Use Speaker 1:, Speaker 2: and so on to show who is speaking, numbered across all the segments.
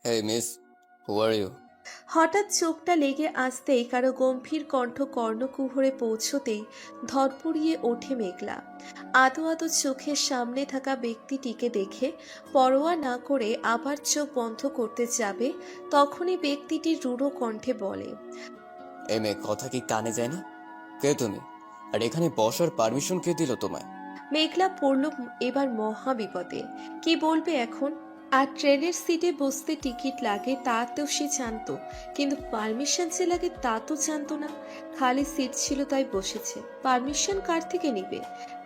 Speaker 1: Hey miss, who are you?
Speaker 2: হঠাৎ চোখটা লেগে আসতেই কারো গম্ভীর কণ্ঠ কর্ণকুহরে পৌঁছতেই ধরপুড়িয়ে ওঠে মেঘলা। আদো আদো চোখের সামনে থাকা ব্যক্তিটিকে দেখে পরোয়া না করে আবার চোখ বন্ধ করতে যাবে, তখনই ব্যক্তিটি রূঢ় কণ্ঠে বলে,
Speaker 1: এই মেয়ে কথা কি কানে যায় না? কে তুমি? আর এখানে বসার পারমিশন কে দিল তোমায়?
Speaker 2: মেঘলা পড়ল এবার মহা বিপদে। কি বলবে এখন? আর ট্রেনের সিটে বসতে টিকিট লাগে তা তো সে জানতো, কিন্তু পারমিশন যে লাগে তা তো জানতো না। খালি সিট ছিল তাই বসেছে, পারমিশন কার থেকে নিবে?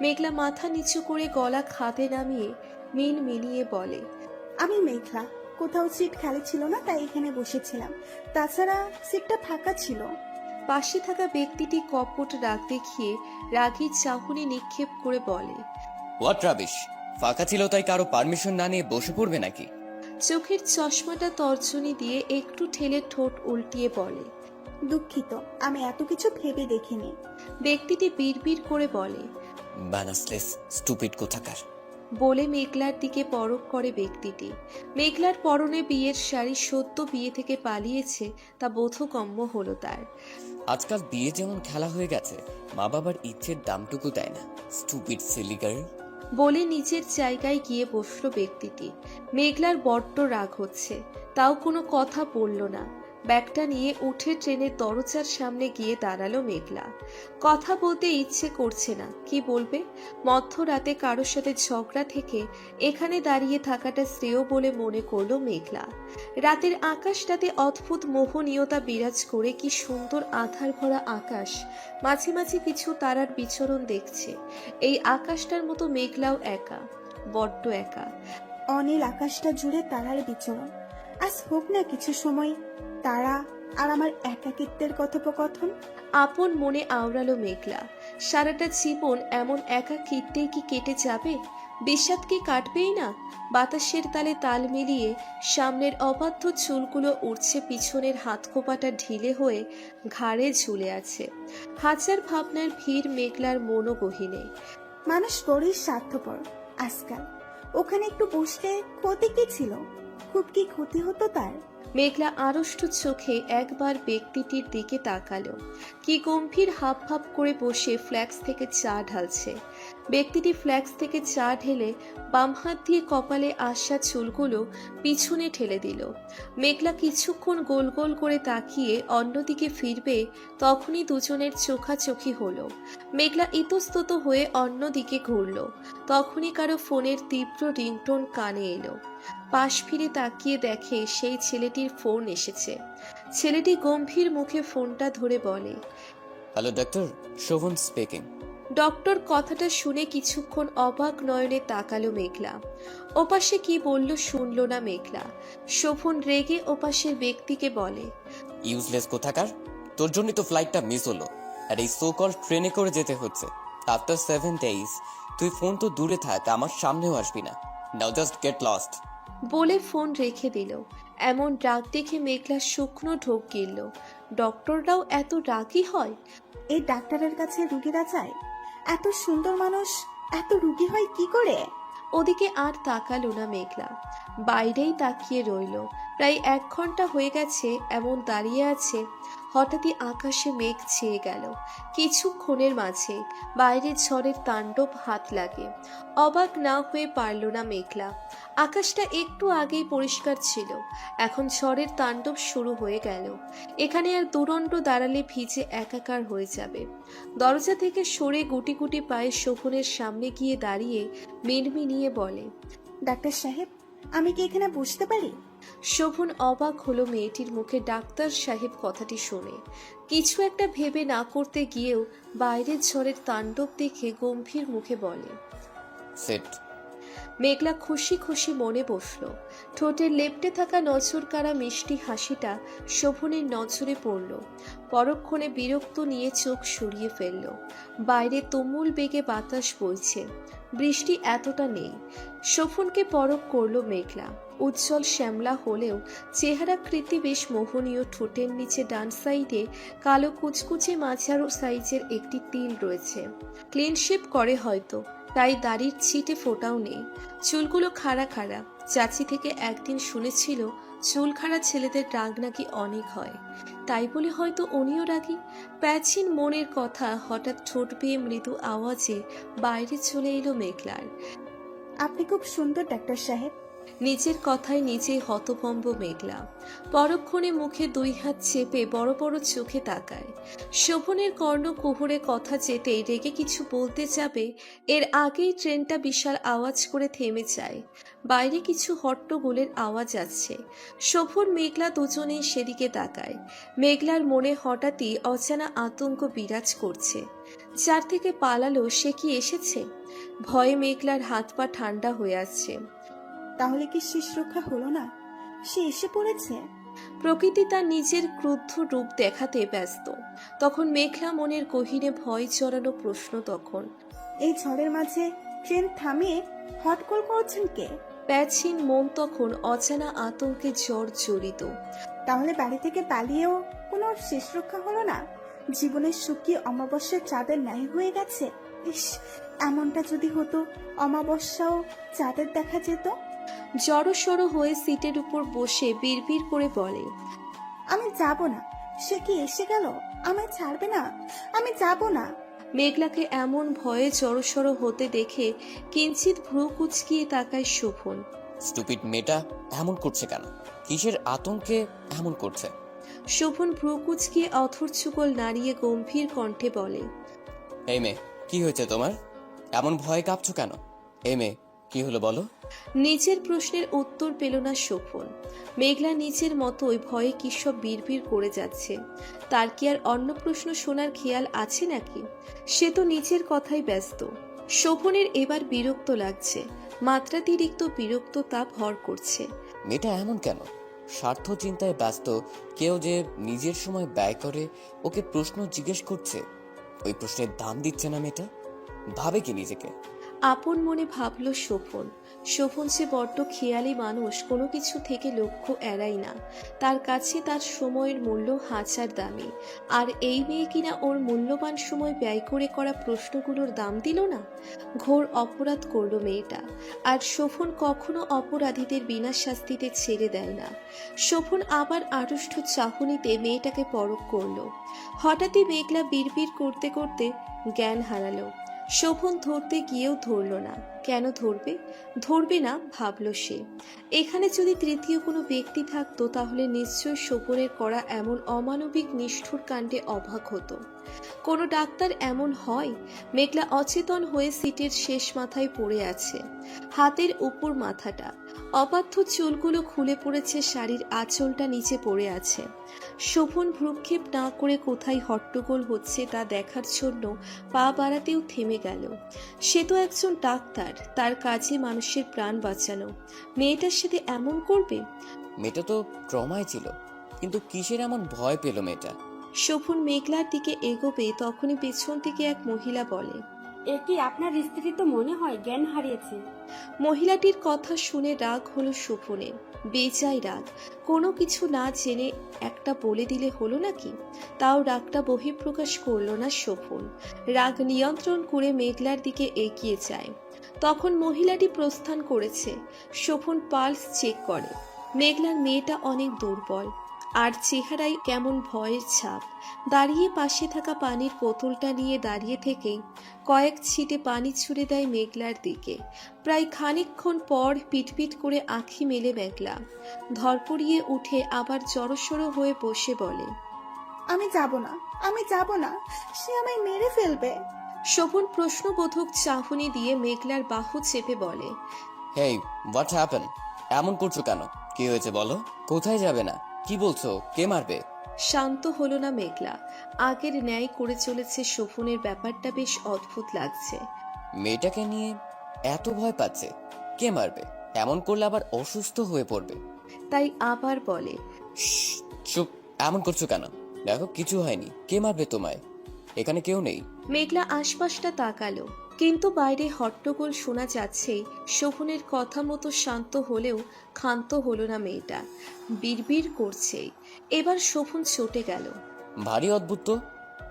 Speaker 2: মেঘলা মাথা নিচু করে গলা খাদে নামিয়ে মিন মিনিয়ে বলে,
Speaker 3: আমি মেঘলা। কোথাও সিট খালি ছিল না, তাই এখানে বসেছিলাম। তাছাড়া সিটটা ফাঁকা ছিল।
Speaker 2: পাশে থাকা ব্যক্তিটি কপট রাগ দেখিয়ে রাগী চাহনি নিক্ষেপ করে বলে,
Speaker 1: হোয়াট রাবিশ! ফাঁকা ছিল তাই কারো পারমিশন না নিয়ে বসে পড়বে নাকি?
Speaker 2: চোখের চশমাটা তর্জনী দিয়ে একটু ঠেলে ঠোঁট উল্টিয়ে বলে।
Speaker 3: দুঃখিত, আমি এত কিছু ভেবে দেখিনি।
Speaker 2: ব্যক্তিটি বিড়বিড় করে বলে,
Speaker 1: ব্যানাসলেস স্টুপিড কোথাকার!
Speaker 2: বলে মেঘলার দিকে পরখ করে ব্যক্তিটি। মেঘলার পরনে বিয়ের শাড়ি, সদ্য বিয়ে থেকে পালিয়েছে তা বোধগম্য হলো তার।
Speaker 1: আজকাল বিয়ে যেমন খেলা হয়ে গেছে, মা বাবার ইচ্ছের দামটুকু দেয় না। Stupid silly girl!
Speaker 2: বলে নিজের জায়গায় গিয়ে বসলো ব্যক্তিটি। মেঘলার বড্ড রাগ হচ্ছে, তাও কোনো কথা বলল না। ব্যাগটা নিয়ে উঠে ট্রেনের দরজার সামনে গিয়ে দাঁড়ালো মেঘলা। কথা বলতে ইচ্ছে করছে না, কি বলবে? মধ্যরাতে কারোর সাথে ঝগড়া থেকে এখানে দাঁড়িয়ে থাকাটা শ্রেয় বলে মনে করলো মেঘলা। রাতের আকাশটাতে অদ্ভুত মোহনীয়তা বিরাজ করে, কি সুন্দর আধার ভরা আকাশ। মাঝে মাঝে কিছু তারার বিচরণ দেখছে। এই আকাশটার মতো মেঘলাও একা, বড্ড একা।
Speaker 3: অনিল আকাশটা জুড়ে তারার বিচরণ। আজ হোক না কিছু সময় তারা আর আমার একাকিত্বের কথোপকথন।
Speaker 2: আপন মনে আওড়ালো মেঘলা। সারাটা জীবন এমন একাকিত্বেই কি কেটে যাবে? বিষাদ কি কাটবেই না? বাতাসের তালে তাল মিলিয়ে সামনের অবাধ্য চুলগুলো উড়ছে, পিছনের হাতকোপাটা ঢিলে হয়ে ঘাড়ে ঝুলে আছে। হাজার ভাবনার ভিড় মেঘলার মনোগহীনে।
Speaker 3: মানুষ বড়ই স্বার্থপর আজকাল। ওখানে একটু বসলে ক্ষতি কি ছিল? খুব কি ক্ষতি হতো তার?
Speaker 2: মেঘলা আড়ষ্ট চোখে একবার ব্যক্তিটির দিকে তাকালো। কি গম্ভীর হাব ভাব করে বসে ফ্ল্যাক্স থেকে চা ঢালছে। ব্যক্তিটি ফ্ল্যাক্স থেকে চা ঢেলে বাম হাত দিয়ে কপালে আসা চুলগুলো পিছনে ঠেলে দিল। মেঘলা কিছুক্ষণ গোল গোল করে তাকিয়ে অন্যদিকে ফিরবে, তখনই দুজনের চোখাচোখি হলো। মেঘলা ইতস্তত হয়ে অন্যদিকে ঘুরল, তখনই কারো ফোনের তীব্র রিংটোন কানে এলো। পাশ ফিরে তাকিয়ে দেখে সেই ছেলেটির ফোন এসেছে। ছেলেটি গম্ভীর মুখে ফোনটা ধরে বলে,
Speaker 1: hello doctor, Shobhan speaking.
Speaker 2: Doctor কথাটা শুনে কিছুক্ষণ অবাক নয়নে তাকালো মেঘলা। ওপাশে কি বলল শুনল না মেঘলা। শোভন রেগে ওপাশের ব্যক্তিকে বলে,
Speaker 1: ইউজলেস কোথাকার! তোর জন্যই তো ফ্লাইটটা মিস হলো, আর এই সো কল ট্রেনে করে যেতে হচ্ছে। আফটার 7 days তুই ফোন তো দূরে থাক, আমার সামনেও আসবি না। নাও জাস্ট গেট লস্ট।
Speaker 2: বলে ফোন রেখে দিল। এমন রাগ দেখে মেঘলা শুকনো ঢোক গিলল। ডক্টররাও এত রাগী হয়?
Speaker 3: এই ডাক্তারের কাছে রুগীরা যায়? এত সুন্দর মানুষ এত রুগী হয় কি করে?
Speaker 2: ওদিকে আর তাকালো না মেঘলা, বাইরেই তাকিয়ে রইল। প্রায় 1 ঘন্টা হয়ে গেছে এমন দাঁড়িয়ে আছে। হঠাৎই আকাশে মেঘ ছেয়ে গেল। কিছুক্ষণের মাঝে বাইরে ঝড়ের তাণ্ডব হাত লাগে। অবাক না হয়ে পারল না মেঘলা। আকাশটা একটু আগেই পরিষ্কার ছিল, এখন ঝড়ের তাণ্ডব শুরু হয়ে গেল। এখানে আর দুরন্ত দাঁড়ালে ভিজে একাকার হয়ে যাবে। দরজা থেকে সরে গুটি গুটি পায়ে শোভনের সামনে গিয়ে দাঁড়িয়ে মিনমিনিয়ে বলে,
Speaker 3: ডাক্তার সাহেব, আমি কি এখানে বসতে পারি?
Speaker 2: শোভন অবাক হলো মেয়েটির মুখে ডাক্তার সাহেব কথাটি শুনে। কিছু একটা ভেবে না করতে গিয়েও বাইরের ঝড়ের তাণ্ডব দেখে গম্ভীর মুখে বলে,
Speaker 1: সেট।
Speaker 2: মেঘলা খুশি খুশি মনে বসল। ঠোঁটের লেপ্টে থাকা নজর কাড়া মিষ্টি হাসিটা শোভনের নজরে পড়ল। পরক্ষণে বিরক্ত নিয়ে চোখ সরিয়ে ফেলল। বাইরে তুমুল বেগে বাতাস বইছে, বৃষ্টি এতটা নেই। শোভনকে পরখ করল মেঘলা। উজ্জ্বল শ্যামলা হলেও চেহারাকৃতি বেশ মোহনীয়। ঠোঁটের নিচে ডান সাইডে কালো কুচকুচে মাঝারো সাইজের একটি তিল রয়েছে। ক্লিন শেপ করে হয়তো, তাই দাড়ির ছিটে ফোটাও নেই। চুলগুলো খাড়া খাড়া। চাচি থেকে একদিন শুনেছিল চুলখাড়া ছেলেদের রাগ নাকি অনেক হয়, তাই বলে হয়তো উনিও রাগী। প্রাচীন মনের কথা হঠাৎ ঠোঁট বেয়ে মৃদু আওয়াজে বাইরে চলে এলো মেঘলার।
Speaker 3: আপনি খুব সুন্দর ডাক্তার সাহেব।
Speaker 2: নিজের কথায় নিজেই হতভম্ব মেঘলা। পরক্ষণে মুখে 2 হাত চেপে বড় বড় চোখে তাকায়। শোভনের কর্ণকুহরে কথা যেতেই রেগে কিছু বলতে যাবে, এর আগেই ট্রেনটা বিশাল আওয়াজ করে থেমে যায়। বাইরে কিছু হট্টগোলের আওয়াজ আসছে। শোভন মেঘলা দুজনেই সেদিকে তাকায়। মেঘলার মনে হঠাৎই অজানা আতঙ্ক বিরাজ করছে। যার থেকে পালালো সে কি এসেছে? ভয়ে মেঘলার হাত পা ঠান্ডা হয়ে আসছে।
Speaker 3: তাহলে কি শেষ রক্ষা হলো না? সে এসে পড়েছে।
Speaker 2: প্রকৃতি তার নিজের ক্রুদ্ধ রূপ দেখাতে ব্যস্ত। তখন মেঘলা মনের গহীনে ভয় জড়ানো প্রশ্ন তখন।
Speaker 3: এই ঝড়ের মাঝে ট্রেন থামিয়ে হটকল করছেন কে?
Speaker 2: প্যাচহীন মন তখন অজানা আতঙ্কে জ্বর জড়িত।
Speaker 3: তাহলে বাড়ি থেকে পালিয়েও কোনো শেষ রক্ষা হলো না? জীবনের সুখ কি অমাবস্যার চাঁদের ন্যায় হয়ে গেছে? ইস, এমনটা যদি হতো, অমাবস্যাও চাঁদের দেখা যেত।
Speaker 2: জড়সড় হয়ে সিটের উপর বসে বিড়বিড় করে বলে,
Speaker 3: আমি যাব না। সে কি এসে গেল? আমায় ছাড়বে না। আমি যাব না।
Speaker 2: মেঘলাকে এমন ভয়ে জড়সড় হতে দেখে কিঞ্চিত ভ্রু কুচকিয়ে তাকায় শোভন।
Speaker 1: স্টুপিড মেয়েটা এমন করছে কেন? কিসের আতঙ্কে এমন করছে?
Speaker 2: শোভন ভ্রু কুচকিয়ে অথর্যুগল নাড়িয়ে গম্ভীর কণ্ঠে বলে,
Speaker 1: এই মেয়ে, কি হয়েছে তোমার? এমন ভয় কাঁপছো কেন? এই মেয়ে, কি হলো বলো?
Speaker 2: নিজের প্রশ্নের উত্তর পেল না শোভন। মেঘলা নিজের মতোই ভয়ে কি সব বিড়বিড় করে যাচ্ছে। তার কি আর অন্য প্রশ্ন শোনার খেয়াল আছে নাকি? সে তো নিজের কথাই ব্যস্ত। শোভনের এবার বিরক্ত লাগছে। মাত্রাতিরিক্ত বিরক্ততা ভর করছে।
Speaker 1: মেয়েটা এমন কেন? স্বার্থ চিন্তায় ব্যস্ত কেউ যে নিজের সময় ব্যয় করে ওকে প্রশ্ন জিজ্ঞেস করছে, ওই প্রশ্নের দাম দিচ্ছে না মেয়েটা? ভাবে কি নিজেকে?
Speaker 2: আপন মনে ভাবল শোভন। শোভন সে বড্ড খেয়ালি মানুষ, কোনো কিছু থেকে লক্ষ্য এড়াই না। তার কাছে তার সময়ের মূল্য হাজার দামি। আর এই মেয়ে কিনা ওর মূল্যবান সময় ব্যয় করে করা প্রশ্নগুলোর দাম দিল না। ঘোর অপরাধ করলো মেয়েটা। আর শোভন কখনো অপরাধীদের বিনা শাস্তিতে ছেড়ে দেয় না। শোভন আবার আড়ষ্ট চাহনিতে মেয়েটাকে পরখ করলো। হঠাৎই মেঘলা বিড়বিড় করতে করতে জ্ঞান হারালো। শোভন ধরতে গিয়েও ধরল না। কেন ধরবে? ধরবে না ভাবল সে। এখানে যদি তৃতীয় কোনো ব্যক্তি থাকতো তাহলে নিশ্চয় শোভনের করা এমন অমানবিক নিষ্ঠুর কাণ্ডে অবাক হতো। কোনো ডাক্তার এমন হয়? মেঘলা অচেতন হয়ে সিটের শেষ মাথায় পড়ে আছে। হাতের উপর মাথাটা, অবাধ্য চুলগুলো খুলে পড়েছে, শাড়ির আঁচলটা নিচে পড়ে আছে। শোভন ভ্রুক্ষেপ না করে কোথায় হট্টগোল হচ্ছে তা দেখার জন্য পা বাড়াতেও থেমে গেল। সে তো একজন ডাক্তার, তার কাজে মানুষের প্রাণ বাঁচানো। মেয়েটার সাথে এমন করবে?
Speaker 1: মেয়েটা তো ট্রমায় ছিল, কিন্তু কিসের এমন ভয় পেল মেয়েটা?
Speaker 2: শোভন মেঘলার দিকে এগোবে তখনই পেছন থেকে এক মহিলা বলে,
Speaker 4: এ কি আপনার স্ত্রী? তো মনে হয় জ্ঞান হারিয়েছে।
Speaker 2: মহিলাটির কথা শুনে রাগ হলো শোভনের। বেজায় রাগ। কোনো কিছু না জেনে একটা বলে দিলে হলো নাকি? তাও রাগটা বহিঃপ্রকাশ করলো না শোভন। রাগ নিয়ন্ত্রণ করে মেঘলার দিকে এগিয়ে যায়। তখন মহিলাটি প্রস্থান করেছে। শোভন পালস চেক করে। মেঘলার মেয়েটা অনেক দুর্বল, আর চেহারায় কেমন ভয়ের ছাপ। দাঁড়িয়ে পাশে থাকা পানির বোতলটা নিয়ে দাঁড়িয়ে থেকেই কয়েক ছিটে পানি ছুড়ে দেয় মেঘলার দিকে। প্রায় খানিকক্ষণ পর পিটপিট করে আঁখি মেলে মেঘলা। ধরপড়িয়ে উঠে আবার জড়সড় হয়ে বসে বলে,
Speaker 3: আমি যাব না। আমি যাব না। সে আমায় মেরে ফেলবে।
Speaker 2: শোভন প্রশ্নবোধক চাহনি দিয়ে মেঘলার বাহু চেপে বলে,
Speaker 1: হেই, হোয়াট হ্যাপেন? এমন করছো কেন? কি হয়েছে বলো? কোথায় যাবে না? কি বলছো? কে মারবে?
Speaker 2: শান্ত হলো না মেঘলা। আগের ন্যায় করে চলেছে শোভনের। ব্যাপারটা বেশ অদ্ভুত লাগছে।
Speaker 1: মেয়েটাকে নিয়ে এত ভয় পাচ্ছে? কে মারবে? এমন করলে আবার অসুস্থ হয়ে পড়বে।
Speaker 2: তাই আবার বলে,
Speaker 1: শ্শ্, চুপ। এমন করছো কেন? দেখো, কিছু হয়নি। কে মারবে তোমায়? এখানে কেউ নেই।
Speaker 2: মেঘলা আশপাশটা তাকালো, কিন্তু বাইরে হট্টগোল শোনা যাচ্ছেই। শোভনের কথা মতো শান্ত হলেও ক্ষান্ত হলো না মেয়েটা। বিড়বিড় করছেই। এবার শোভন চটে গেল।
Speaker 1: ভারী অদ্ভুত তো।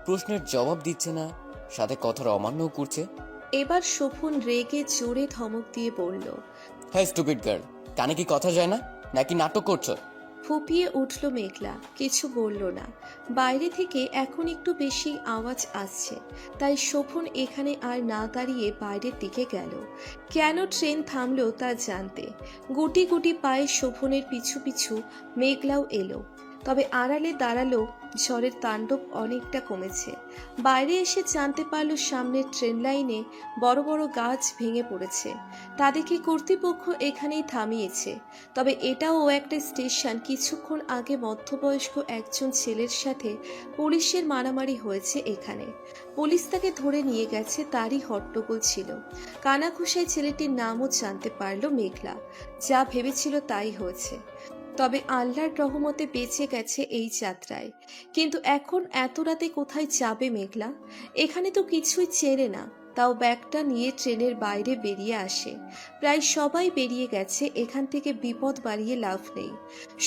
Speaker 1: প্রশ্নের জবাব দিচ্ছে না, সাথে কথার অমান্যও করছে।
Speaker 2: এবার শোভন রেগে জোরে ধমক দিয়ে বলল,
Speaker 1: হ্যাঁ স্টুপিড গার্ল, কানে কি কথা যায় না? নাকি নাটক করছো?
Speaker 2: ফুপিয়ে উঠল মেঘলা, কিছু বলল না। বাইরে থেকে এখন একটু বেশি আওয়াজ আসছে, তাই শোভন এখানে আর না দাঁড়িয়ে বাইরের দিকে গেল। কেন ট্রেন থামলো তা জানতে গুটি গুটি পায়ে শোভনের পিছু পিছু মেঘলাও এলো। তবে আড়ালে দাঁড়ালো, ঝড়ের তাণ্ডব অনেকটা কমেছে। বাইরে এসে জানতে পারল সামনের ট্রেন লাইনে বড় বড় গাছ ভেঙে পড়েছে। তাদেরকে কর্তৃপক্ষ এখানেই থামিয়েছে। তবে এটাও একটা স্টেশন। কিছুক্ষণ আগে মধ্যবয়স্ক একজন ছেলের সাথে পুলিশের মারামারি হয়েছে এখানে। পুলিশ তাকে ধরে নিয়ে গেছে, তারই হট্টগোল ছিল। কানাঘুষায় ছেলেটির নামও জানতে পারল মেঘলা। যা ভেবেছিল তাই হয়েছে। তবে আল্লাহর রহমতে বেঁচে গেছে এই যাত্রায়। কিন্তু এখন এত রাতে কোথায় যাবে মেঘলা? এখানে তো কিছুই চেনে না। তাও ব্যাগটা নিয়ে ট্রেনের বাইরে বেরিয়ে আসে। প্রায় সবাই বেরিয়ে গেছে, এখান থেকে বিপদ বাড়িয়ে লাভ নেই।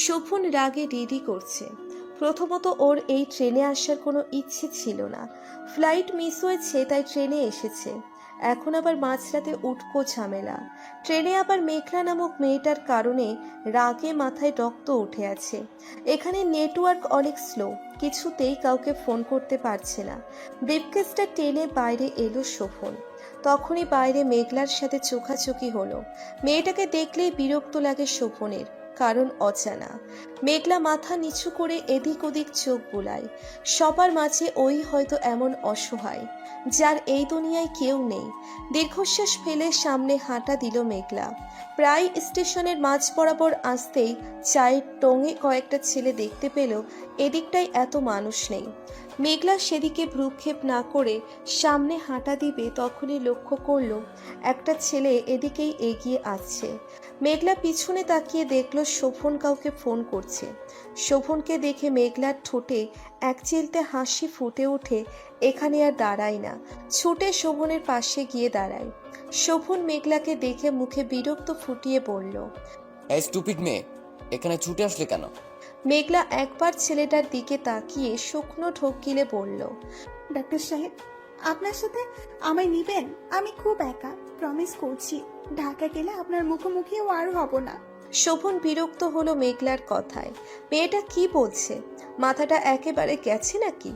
Speaker 2: শোভন রাগে রেডি করছে। প্রথমত ওর এই ট্রেনে আসার কোনো ইচ্ছে ছিল না। ফ্লাইট মিস হয়েছে তাই ট্রেনে এসেছে। এখন আবার মাঝরাতে উটকো ঝামেলা। ট্রেনে আবার মেঘলা নামক মেয়েটার কারণে রাগে মাথায় রক্ত উঠে আছে। এখানে নেটওয়ার্ক অনেক স্লো, কিছুতেই কাউকে ফোন করতে পারছে না। ব্রিফকেসটা টেনে বাইরে এলো শোভন। তখনই বাইরে মেঘলার সাথে চোখাচোখি হলো। মেয়েটাকে দেখলেই বিরক্ত লাগে শোভনের, কারণ অজানা। মেঘলা মাথা নিচু করে এদিক ওদিক চোখ বুলায়। সবার মাঝে ওই হয়তো এমন অসহায় যার এই দুনিয়ায় কেউ নেই। দীর্ঘশ্বাস ফেলে সামনে হাঁটা দিল মেঘলা। প্রায় স্টেশনের মাঝ বরাবর আসতেই চায়ের টঙে কয়েকটা ছেলে দেখতে পেল এদিকটায় এত মানুষ নেই। মেঘলা সেদিকে ভ্রুক্ষেপ না করে সামনে হাঁটা দিবে, তখনই লক্ষ্য করল একটা ছেলে এদিকেই এগিয়ে আসছে। মেঘলা পিছনে তাকিয়ে দেখল শোভন কাউকে ফোন করছে। শোভনকে দেখে মেঘলার ঠোঁটে একচিলতে হাসি ফুটে ওঠে। এখানে আর দাঁড়ায় না, ছুটে শোভনের পাশে গিয়ে দাঁড়ায়। শোভন মেঘলাকে দেখে মুখে বিরক্ত ফুটিয়ে বলল,
Speaker 1: এই স্টুপিড মেয়ে, এখানে ছুটে আসলে কেন?
Speaker 2: মেঘলা একবার ছেলেটার দিকে তাকিয়ে শুকনো ঢোক গিলে বলল,
Speaker 3: ডাক্তার সাহেব, আপনার সাথে আমায় নিবেন? আমি খুব একা, প্রমিস করছি ঢাকা গেলে আপনার মুখোমুখিও আর হব না।
Speaker 2: শোভন বিরক্ত হলো মেঘলার কথায়। মেয়েটা কি বলছে? মাথাটা একেবারে গেছে নাকি?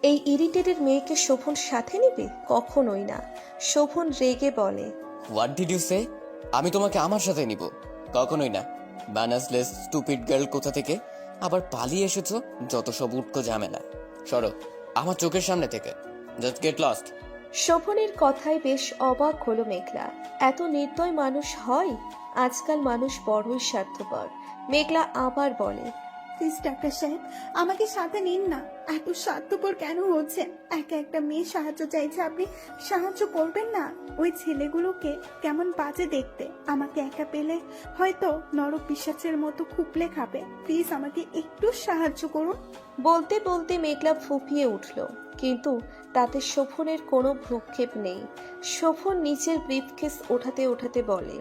Speaker 2: এই ইরিটেটেড মেয়েকে শোভন সাথে নিবে? কখনোই না। শোভন রেগে বলে,
Speaker 1: হোয়াট ডিড ইউ সে? আমি তোমাকে আমার সাথে নিব? কখনোই না। ম্যানার্সলেস স্টুপিড গার্ল কোথা থেকে আবার পালিয়ে এসেছো? যত সব উটকো ঝামেলা। সরো আমার চোখের সামনে থেকে। Just get lost.
Speaker 2: শোভনের কথায় বেশ অবাক হলো মেঘলা। এত নির্দয় মানুষ হয়? আজকাল মানুষ বড়ই স্বার্থপর। মেঘলা আবার বলে,
Speaker 3: প্লিজ ডাক্তার সাহেব, আমাকে সাথে নিন না। এত স্বার্থপর কেন হচ্ছেন? একা একটা মেয়ে সাহায্য চাইছে, আপনি সাহায্য করবেন না? ওই ছেলেগুলোকে কেমন বাজে দেখতে। আমাকে একা পেলে হয়তো নরক পিশাচের মতো খুপলে খাবে। প্লিজ আমাকে একটু সাহায্য করুন।
Speaker 2: বলতে বলতে মেঘলা ফুপিয়ে উঠল, কিন্তু তাতে শোভনের কোনো ভ্রুক্ষেপ নেই। শোভন নিচের ব্রিফকেস ওঠাতে ওঠাতে বলে,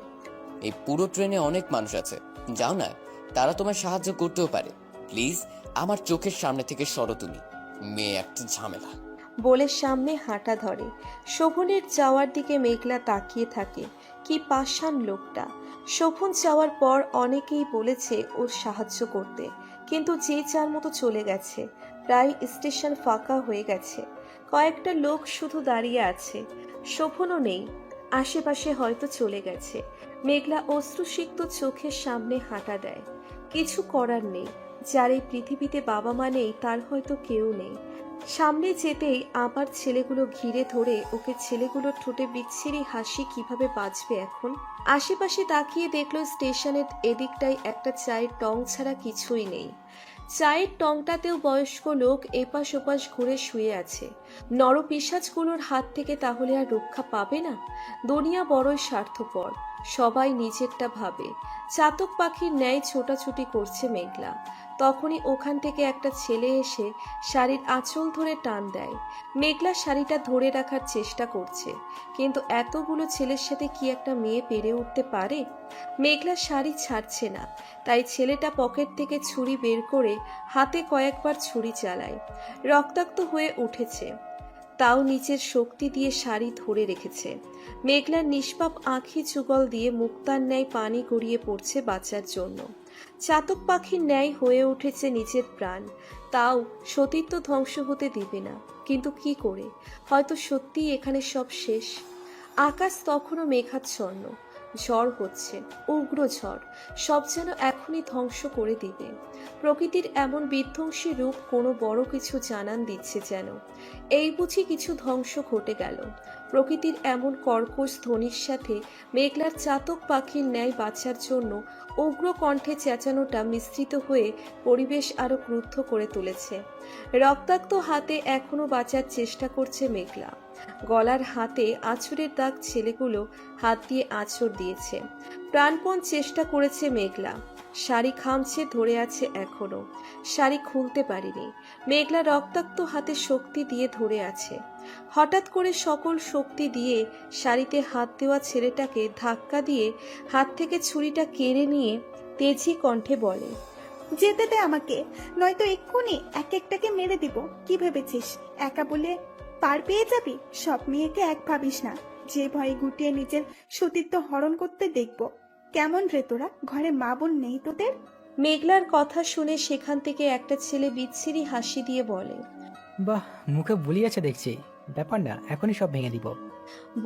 Speaker 1: এই পুরো ট্রেনে অনেক মানুষ আছে, যাও না, তারা তোমায় সাহায্য করতেও পারে। প্লিজ আমার চোখের সামনে থেকে সরো তুমি, মেয়ে একটা ঝামেলা।
Speaker 2: বলে সামনে হাঁটা ধরে। শোভনের যাওয়ার দিকে মেঘলা তাকিয়ে থাকে। কি পাষাণ লোকটা! শোভন যাওয়ার পর অনেকেই বলেছে ওর সাহায্য করতে, কিন্তু যে যার মতো চলে গেছে। প্রায় স্টেশন ফাঁকা হয়ে গেছে, কয়েকটা লোক শুধু দাঁড়িয়ে আছে। শোভনও নেই, আশেপাশে হয়তো চলে গেছে। মেঘলা অশ্রুসিক্ত চোখের সামনে হাঁটা দেয়। কিছু করার নেই, যার এই পৃথিবীতে বাবা মা নেই তার হয়তো কেউ নেই। সামনে যেতেই আবার ছেলেগুলো ঘিরে ধরে ওকে। ছেলেগুলোর ঠোঁটে বিচ্ছিরি হাসি, কিভাবে বাঁচবে এখন? আশেপাশে তাকিয়ে দেখলো স্টেশনের এদিকটায় একটা চায়ের টং ছাড়া কিছুই নেই। চায়ের টংটাতেও বয়স্ক লোক এপাশ ওপাশ ঘুরে শুয়ে আছে। নরপিশাচগুলোর হাত থেকে তাহলে আর রক্ষা পাবে না? দুনিয়া বড়ই স্বার্থপর, সবাই নিজেরটা ভাবে। চাতক পাখির ন্যায় ছোটাছুটি করছে মেঘলা। তখনই ওখান থেকে একটা ছেলে এসে শাড়ির আঁচল ধরে টান দেয়। মেঘলা শাড়িটা ধরে রাখার চেষ্টা করছে, কিন্তু এতগুলো ছেলের সাথে কি একটা মেয়ে পেরে উঠতে পারে? মেঘলা শাড়ি ছাড়ছে না, তাই ছেলেটা পকেট থেকে ছুরি বের করে হাতে কয়েকবার ছুরি চালায়। রক্তাক্ত হয়ে উঠেছে, তাও নিচের শক্তি দিয়ে শাড়ি ধরে রেখেছে। মেঘলার নিষ্পাপ আঁখি যুগল দিয়ে মুক্তার ন্যায় পানি গড়িয়ে পড়ছে বাঁচার জন্য। চাতক পাখির ন্যায় হয়ে উঠেছে নিজের প্রাণ, তাও সতীত্ব ধ্বংস হতে দিবে না। কিন্তু কি করে? হয়তো সত্যিই এখানে সব শেষ। আকাশ তখনও মেঘাচ্ছন্ন, ঝড় হচ্ছে, উগ্র ঝড়, সব যেন এখনই ধ্বংস করে দিবে। প্রকৃতির এমন বিধ্বংসী রূপ কোনো বড় কিছু জানান দিচ্ছে যেন। এই বুঝি কিছু ধ্বংস ঘটে গেল। প্রকৃতির এমন কর্কশ ধ্বনির সাথে মেঘলার চাতক পাখির ন্যায় বাঁচার জন্য উগ্র কণ্ঠে চেঁচানোটা মিশ্রিত হয়ে পরিবেশ আরো ক্রুদ্ধ করে তুলেছে। রক্তাক্ত হাতে এখনো বাঁচার চেষ্টা করছে মেঘলা। গলার হাতে আঁচড়ের দাগ ছেলেগুলো হাত দিয়ে আঁচড় দিয়েছে। প্রাণপণ চেষ্টা করেছে মেঘলা। শাড়ি খামছে ধরে আছে এখনো। শাড়ি খুলতে পারেনি। মেঘলা রক্তাক্ত হাতে শক্তি দিয়ে ধরে আছে। হঠাৎ করে সকল শক্তি দিয়ে শাড়িতে হাত দেওয়া ছেলেটাকে ধাক্কা দিয়ে হাত থেকে ছুরিটা কেড়ে নিয়ে তেজি কণ্ঠে বলে,
Speaker 3: যেতে দে আমাকে, নয়তো এক্ষুনি এক একটাকে মেরে দিব। কি ভেবেছিস একা বলে পার পেয়ে যাবি? সব মেয়েকে এক ভাবিস না। যে ভয়ে গুটিয়ে নিজের সতীত্ব হরণ করতে দেখব। কেমন রে তোরা? ঘরে মা বোন নেই তোদের?
Speaker 2: মেঘলার কথা শুনে সেখান থেকে একটা ছেলে বিচ্ছিরি হাসি দিয়ে বলে,
Speaker 5: বাহ, মুখে বুলি আছে দেখছি। ব্যাপার না, এখনই সব ভেঙে দিব।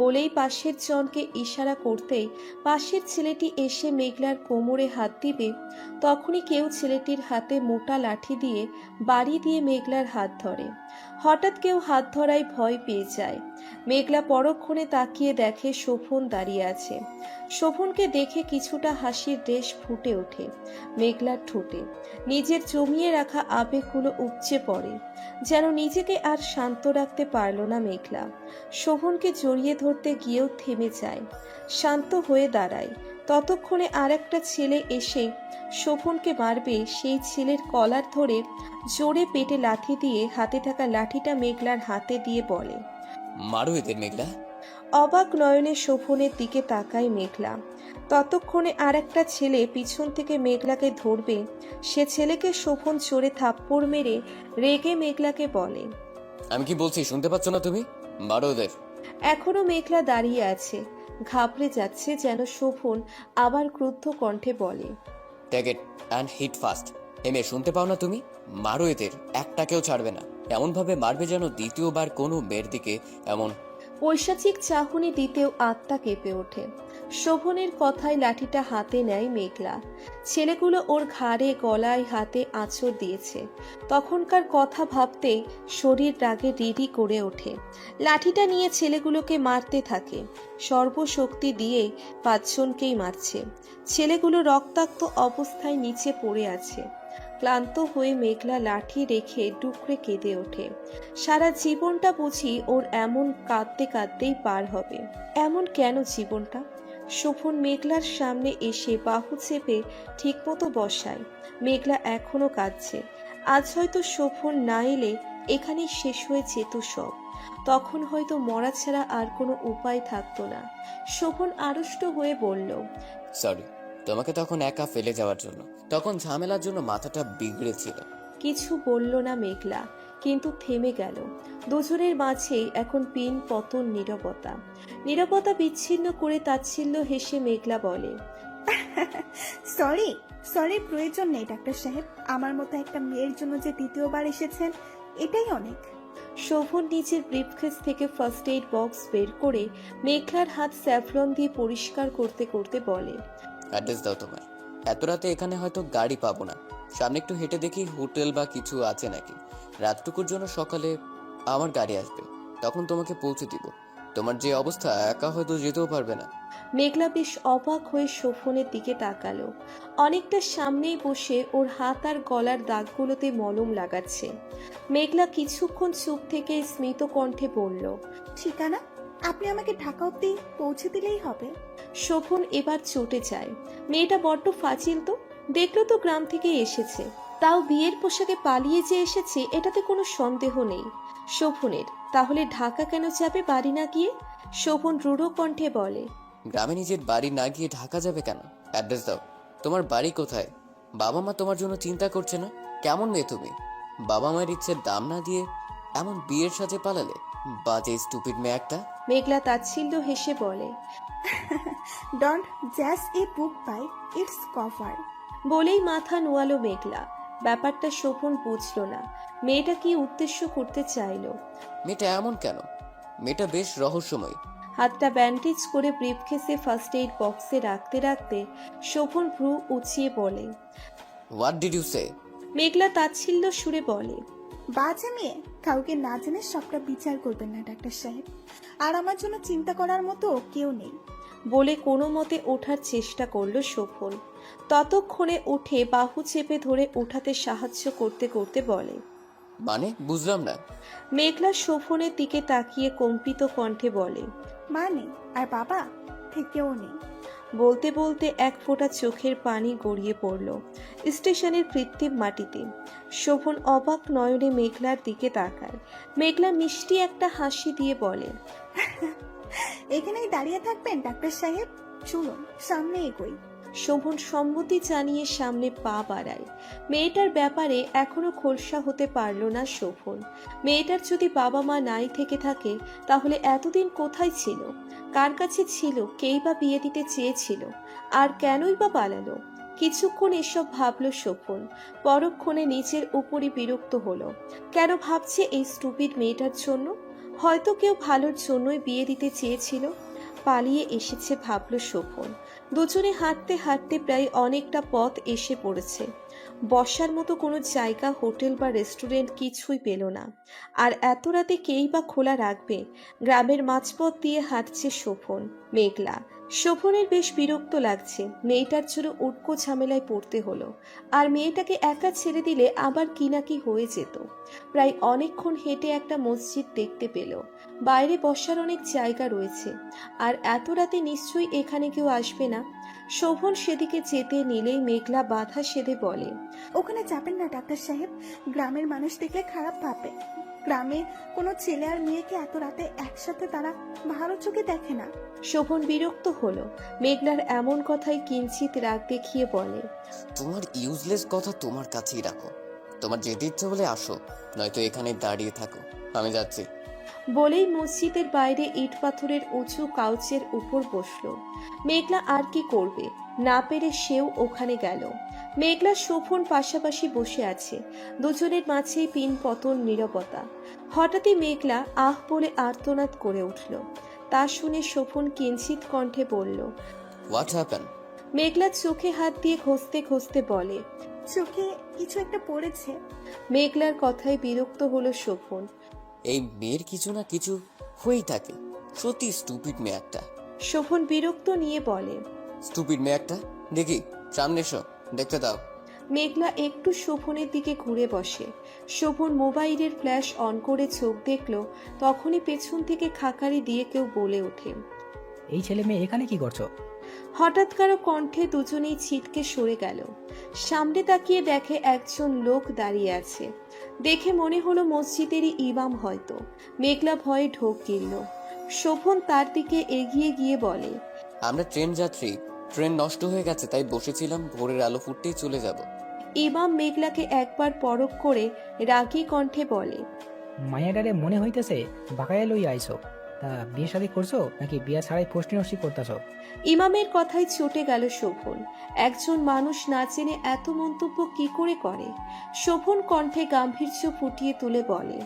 Speaker 2: বলেই পাশের জনকে ইশারা করতেই পাশের ছেলেটি এসে মেঘলার কোমরে হাত দিবে, তখনই কেউ ছেলেটির হাতে মোটা লাঠি দিয়ে বাড়ি দিয়ে মেঘলার হাত ধরে। হঠাৎ কেউ হাত ধরায় ভয় পেয়ে যায়। মেঘলা পরক্ষণে তাকিয়ে দেখে শোভন দাঁড়িয়ে আছে। শোভনকে দেখে কিছুটা হাসির রেশ ফুটে ওঠে মেঘলার ঠোঁটে। নিজের জমিয়ে রাখা আবেগগুলো উপচে পড়ে, যেন নিজেকে আর শান্ত রাখতে পারল না মেঘলা। শোভনকে জড়িয়ে ধরতে গিয়েও থেমে যায়, শান্ত হয়ে দাঁড়ায়। ততক্ষণে আর একটা ছেলে এসে শোভনকে মারবে, সেই ছেলের কলার ধরে জোরে পেটে লাথি দিয়ে হাতে থাকা লাঠিটা মেঘলার হাতে দিয়ে বলে,
Speaker 1: মারো এদের মেঘলা।
Speaker 2: অবাক নয়নে শোভনের দিকে তাকায় মেঘলা। ততক্ষণে আর একটা ছেলে পিছন থেকে মেঘলাকে ধরবে, সে ছেলেকে শোভন জোরে থাপ্পড় মেরে রেগে মেঘলাকে বলে,
Speaker 1: আমি কি বলছি শুনতে পাচ্ছ না তুমি? মারো ওদের।
Speaker 2: এখনো মেঘলা দাঁড়িয়ে আছে, ঘাবড়ে যাচ্ছে যেন শোভন আবার ক্রুদ্ধ কণ্ঠে বলে,
Speaker 1: take it and hit fast. এমে শুনতে পাও না তুমি? মারো এদের, একটাকেও ছাড়বে না। এমন ভাবে মারবে যেন দ্বিতীয়বার কোনো মেয়ের দিকে এমন।
Speaker 2: পৈশাচিক চাহনি দিতেও আত্মা কেঁপে ওঠে। শোভনের কথায় লাঠিটা হাতে নেয় মেঘলা। ছেলেগুলো ওর ঘাড়ে গলায় হাতে আঁচড় দিয়েছে। তখনকার কথা ভাবতেই শরীর রাগে রিরি করে ওঠে। লাঠিটা নিয়ে ছেলেগুলোকে মারতে থাকে, সর্বশক্তি দিয়ে পাঁচজনকেই মারছে। ছেলেগুলো রক্তাক্ত অবস্থায় নিচে পড়ে আছে। ক্লান্ত হয়ে মেঘলা লাঠি রেখে ডুকরে কেঁদে ওঠে। সারা জীবনটা বুঝি ওর এমন কাঁদতে কাঁদতেই পার হবে। এমন কেন জীবনটা? শোভন মেঘলার সামনে এসে বাহু চেপে ঠিকমতো বসায়। মেঘলা এখনো কাঁদছে। আজ হয়তো শোভন না এলে এখানেই শেষ হয়ে যেত সব। তখন হয়তো মরা ছাড়া আর কোনো উপায় থাকতো না। শোভন আড়ষ্ট হয়ে বলল,
Speaker 1: সরি তোমাকে তখন একা ফেলে যাওয়ার জন্য। তখন ঝামেলার জন্য মাথাটা বিগড়েছিল।
Speaker 2: কিছু বলল না মেঘলা, কিন্তু থেমে গেল। দুজনের মাঝেই এখন পিন পতন নীরবতা। নীরবতা বিচ্ছিন্ন করে তাচ্ছিল্য হেসে মেঘলা বলে,
Speaker 3: সরি সরির প্রয়োজন নেই ডাক্তার সাহেব। আমার মতো একটা মেয়ের জন্য যে দ্বিতীয়বার এসেছেন, এটাই অনেক।
Speaker 2: শোভন নিজের ব্রিফকেস থেকে ফার্স্ট এইড বক্স বের করে মেঘলার হাত স্যাফরন দিয়ে পরিষ্কার করতে করতে বলে,
Speaker 1: অ্যাড্রেস দাও তোমার। এত রাতে এখানে হয়তো গাড়ি পাবো না। সামনে একটু হেঁটে দেখি হোটেল বা কিছু আছে নাকি। রাতটুকুর জন্য সকালে আমার গাড়ি আসবে, তখন তোমাকে পৌঁছে দিব। তোমার যে অবস্থা, একা হয়তো যেতেও পারবে না।
Speaker 2: মেঘলা বেশ অবাক হয়ে শোভনের দিকে তাকালো। অনেকটা সামনেই বসে ওর হাত আর গলার দাগগুলোতে মলম লাগাচ্ছে। মেঘলা কিছুক্ষণ চুপ থেকে স্মিত কণ্ঠে বলল,
Speaker 3: ঠিকানা আপনি আমাকে ঢাকা অব্দি পৌঁছে দিলেই হবে।
Speaker 2: শোভন এবার চটে যায়। মেয়েটা বড্ড ফাজিল তো। দেখলো তো গ্রাম থেকে এসেছে, তাও বিয়ের পোশাকে পালিয়ে যে এসেছে এটাতে কোনো সন্দেহ নেই শোভনের। তাহলে ঢাকা কেন যাবে বাড়ি না গিয়ে? শোভন রূঢ় কণ্ঠে বলে,
Speaker 1: গ্রামে নিজের বাড়ি না গিয়ে ঢাকা যাবে কেন? অ্যাড্রেস দাও। তোমার বাড়ি কোথায়? বাবা মা তোমার জন্য চিন্তা করছে না? কেমন মেয়ে তুমি? বাবা মায়ের ইচ্ছের দাম না দিয়ে এমন বিয়ের সাজে পালালে? বাজে স্টুপিড মেয়ে একটা।
Speaker 2: মেঘলা তাচ্ছিল্য হেসে বলে,
Speaker 3: ডোন্ট জাজ এ বুক বাই ইটস কভার।
Speaker 2: বলেই মাথা নোয়ালো মেঘলা। ব্যাপারটা শোভন বুঝলো না, মেয়েটা কি উদ্দেশ্য করতে চাইলো।
Speaker 1: মেয়েটা এমন কেন? মেয়েটা বেশ রহস্যময়।
Speaker 2: হাতটা ব্যান্ডেজ করে ব্রিফকেসে ফার্স্ট এইড বক্সে রাখতে রাখতে শোভন ভ্রু উঁচিয়ে বলে।
Speaker 1: হোয়াট ডিড ইউ সে?
Speaker 2: মেঘলা তাচ্ছিল্য সুরে বলে।
Speaker 3: বাজে মেয়ে, কাউকে না জেনে সবটা বিচার করবেন না ডাক্তার সাহেব। আর আমার জন্য চিন্তা করার মতো কেউ নেই।
Speaker 2: বলে কোনো মতে ওঠার চেষ্টা করলো শোভন। ততক্ষণে উঠে বাহু চেপে ধরে উঠাতে সাহায্য করতে করতে বলে।
Speaker 1: মানে বুঝলাম না।
Speaker 2: মেঘলা শোভনের দিকে তাকিয়ে কম্পিত কণ্ঠে বলে।
Speaker 3: মা নেই আর বাবা থেকেও নেই।
Speaker 2: বলতে বলতে এক ফোঁটা চোখের পানি গড়িয়ে পড়ল স্টেশনের কৃত্রিম মাটিতে। শোভন অবাক নয়নে মেঘলার দিকে তাকায়। মেঘলা মিষ্টি একটা হাসি দিয়ে বলে।
Speaker 3: এখানেই দাঁড়িয়ে থাকবেন ডাক্তার সাহেব? চলুন সামনে এগোই।
Speaker 2: শোভন সম্মতি জানিয়ে সামনে পা বাড়ায়। মেয়েটার ব্যাপারে এখনো খোলসা হতে পারল না শোভন। মেয়েটার যদি বাবা মা নাই থেকে থাকে তাহলে এতদিন কোথায় ছিল, কার কাছে ছিল, কেই বা বিয়ে দিতে চেয়েছিল, আর কেনই বা পালালো। কিছুক্ষণ এসব ভাবলো শোভন, পরক্ষণে নিজের উপরই বিরক্ত হলো। কেন ভাবছে এই স্টুপিড মেয়েটার জন্য? হয়তো কেউ ভালোর জন্যই বিয়ে দিতে চেয়েছিল। পালিয়ে এসেছে ভাবলো শোভন। দুজনে হাঁটতে হাঁটতে প্রায় অনেকটা পথ এসে পড়েছে। বসার মতো কোনো জায়গা, হোটেল বা রেস্টুরেন্ট কিছুই পেল না। আর এত রাতে কেই বা খোলা রাখবে? গ্রামের মাঝপথ দিয়ে হাঁটছে শোভন। মেঘলা। শোভনের বেশ বিরক্ত লাগছে। মেয়েটার জন্য উটকো ঝামেলায় পড়তে হলো। আর মেয়েটাকে একা ছেড়ে দিলে আবার কি না কি হয়ে যেত। প্রায় অনেকক্ষণ হেঁটে একটা মসজিদ দেখতে পেল। বাইরে বসার অনেক জায়গা রয়েছে। আর এত রাতে নিশ্চয়ই এখানে কেউ আসবে না। শোভন সেদিকে যেতে নিলেই মেঘলা বাধা সেধে বলে।
Speaker 3: ওখানে যাবেন না ডাক্তার সাহেব, গ্রামের মানুষ দেখলে খারাপ ভাবে। গ্রামে কোনো ছেলে আর মেয়েকে এত রাতে একসাথে তারা ভালো চোখে দেখে না।
Speaker 2: শোভন বিরক্ত হলো মেঘলার এমন কথায় কিঞ্চিত রাগ দেখিয়ে বলে।
Speaker 1: তোমার ইউজলেস কথা তোমার কাছেই রাখো। তোমার যেতে ইচ্ছে হলে আসো, নয়তো এখানে দাঁড়িয়ে থাকো। আমি যাচ্ছি।
Speaker 2: বলেই মসজিদের বাইরে ইট পাথরের উঁচু কাউচের উপর বসলো। মেঘলা আর কি করবে, না পেরে সেও ওখানে গেল। মেঘলা শোভন পাশাপাশি বসে আছে। দুজনের মাঝেই পিন পতন নীরবতা। হঠাৎই মেঘলা আহ বলে আর্তনাদ করে উঠল। তা শুনে শোভন কিঞ্চিত কণ্ঠে বলল।
Speaker 1: What happen?
Speaker 2: মেঘলা চোখে হাত দিয়ে ঘষতে ঘষতে বলে।
Speaker 3: চোখে কিছু একটা পড়েছে।
Speaker 2: মেঘলার কথায় বিরক্ত হলো শোভন।
Speaker 1: এই মেয়ের কিছু না কিছু হয়েই থাকে। সত্যি স্টুপিড মেয়ে একটা।
Speaker 2: শোভন বিরক্ত নিয়ে বলে।
Speaker 1: স্টুপিড মেয়ে একটা। দেখি, সামনে এসো, দেখতে দাও।
Speaker 2: মেঘলা একটু শোভনের দিকে ঘুরে বসে। শোভন মোবাইলের ফ্ল্যাশ অন করে চোখ দেখল, তখনই পেছন থেকে খাকারি দিয়ে কেউ বলে ওঠে।
Speaker 5: এই ছেলে মেয়ে এখানে কি করছো?
Speaker 2: হঠাৎ কারো কণ্ঠে দুজনেই ছিটকে সরে গেল। সামনে তাকিয়ে দেখে একজন লোক দাঁড়িয়ে আছে। দেখে মনে হলো মসজিদেরই ইমাম হয়তো। মেঘলা ভয়ে ঢোক গিলল। শোভন তার দিকে এগিয়ে গিয়ে বলে।
Speaker 1: আমরা ট্রেন যাত্রী। ট্রেন নষ্ট হয়ে গেছে, তাই বসেছিলাম, ভোরের আলো ফুটতেই চলে যাব।
Speaker 2: ইমাম মেঘলাকে একবার পরখ করে রাগী কণ্ঠে বলে।
Speaker 5: মায়াডারে মনে হইতেছে বাকায়া লই আইছো। তা বিয়ে শাদী করছো নাকি বিয়া ছাড়াই ফষ্টি নষ্টি করতেছো?
Speaker 2: ইমামের কথায় চটে গেল শোভন। একজন মানুষ না জেনে এত মন্তব্য কি করে করে? শোভন কণ্ঠে গাম্ভীর্য ফুটিয়ে তুলে বলে।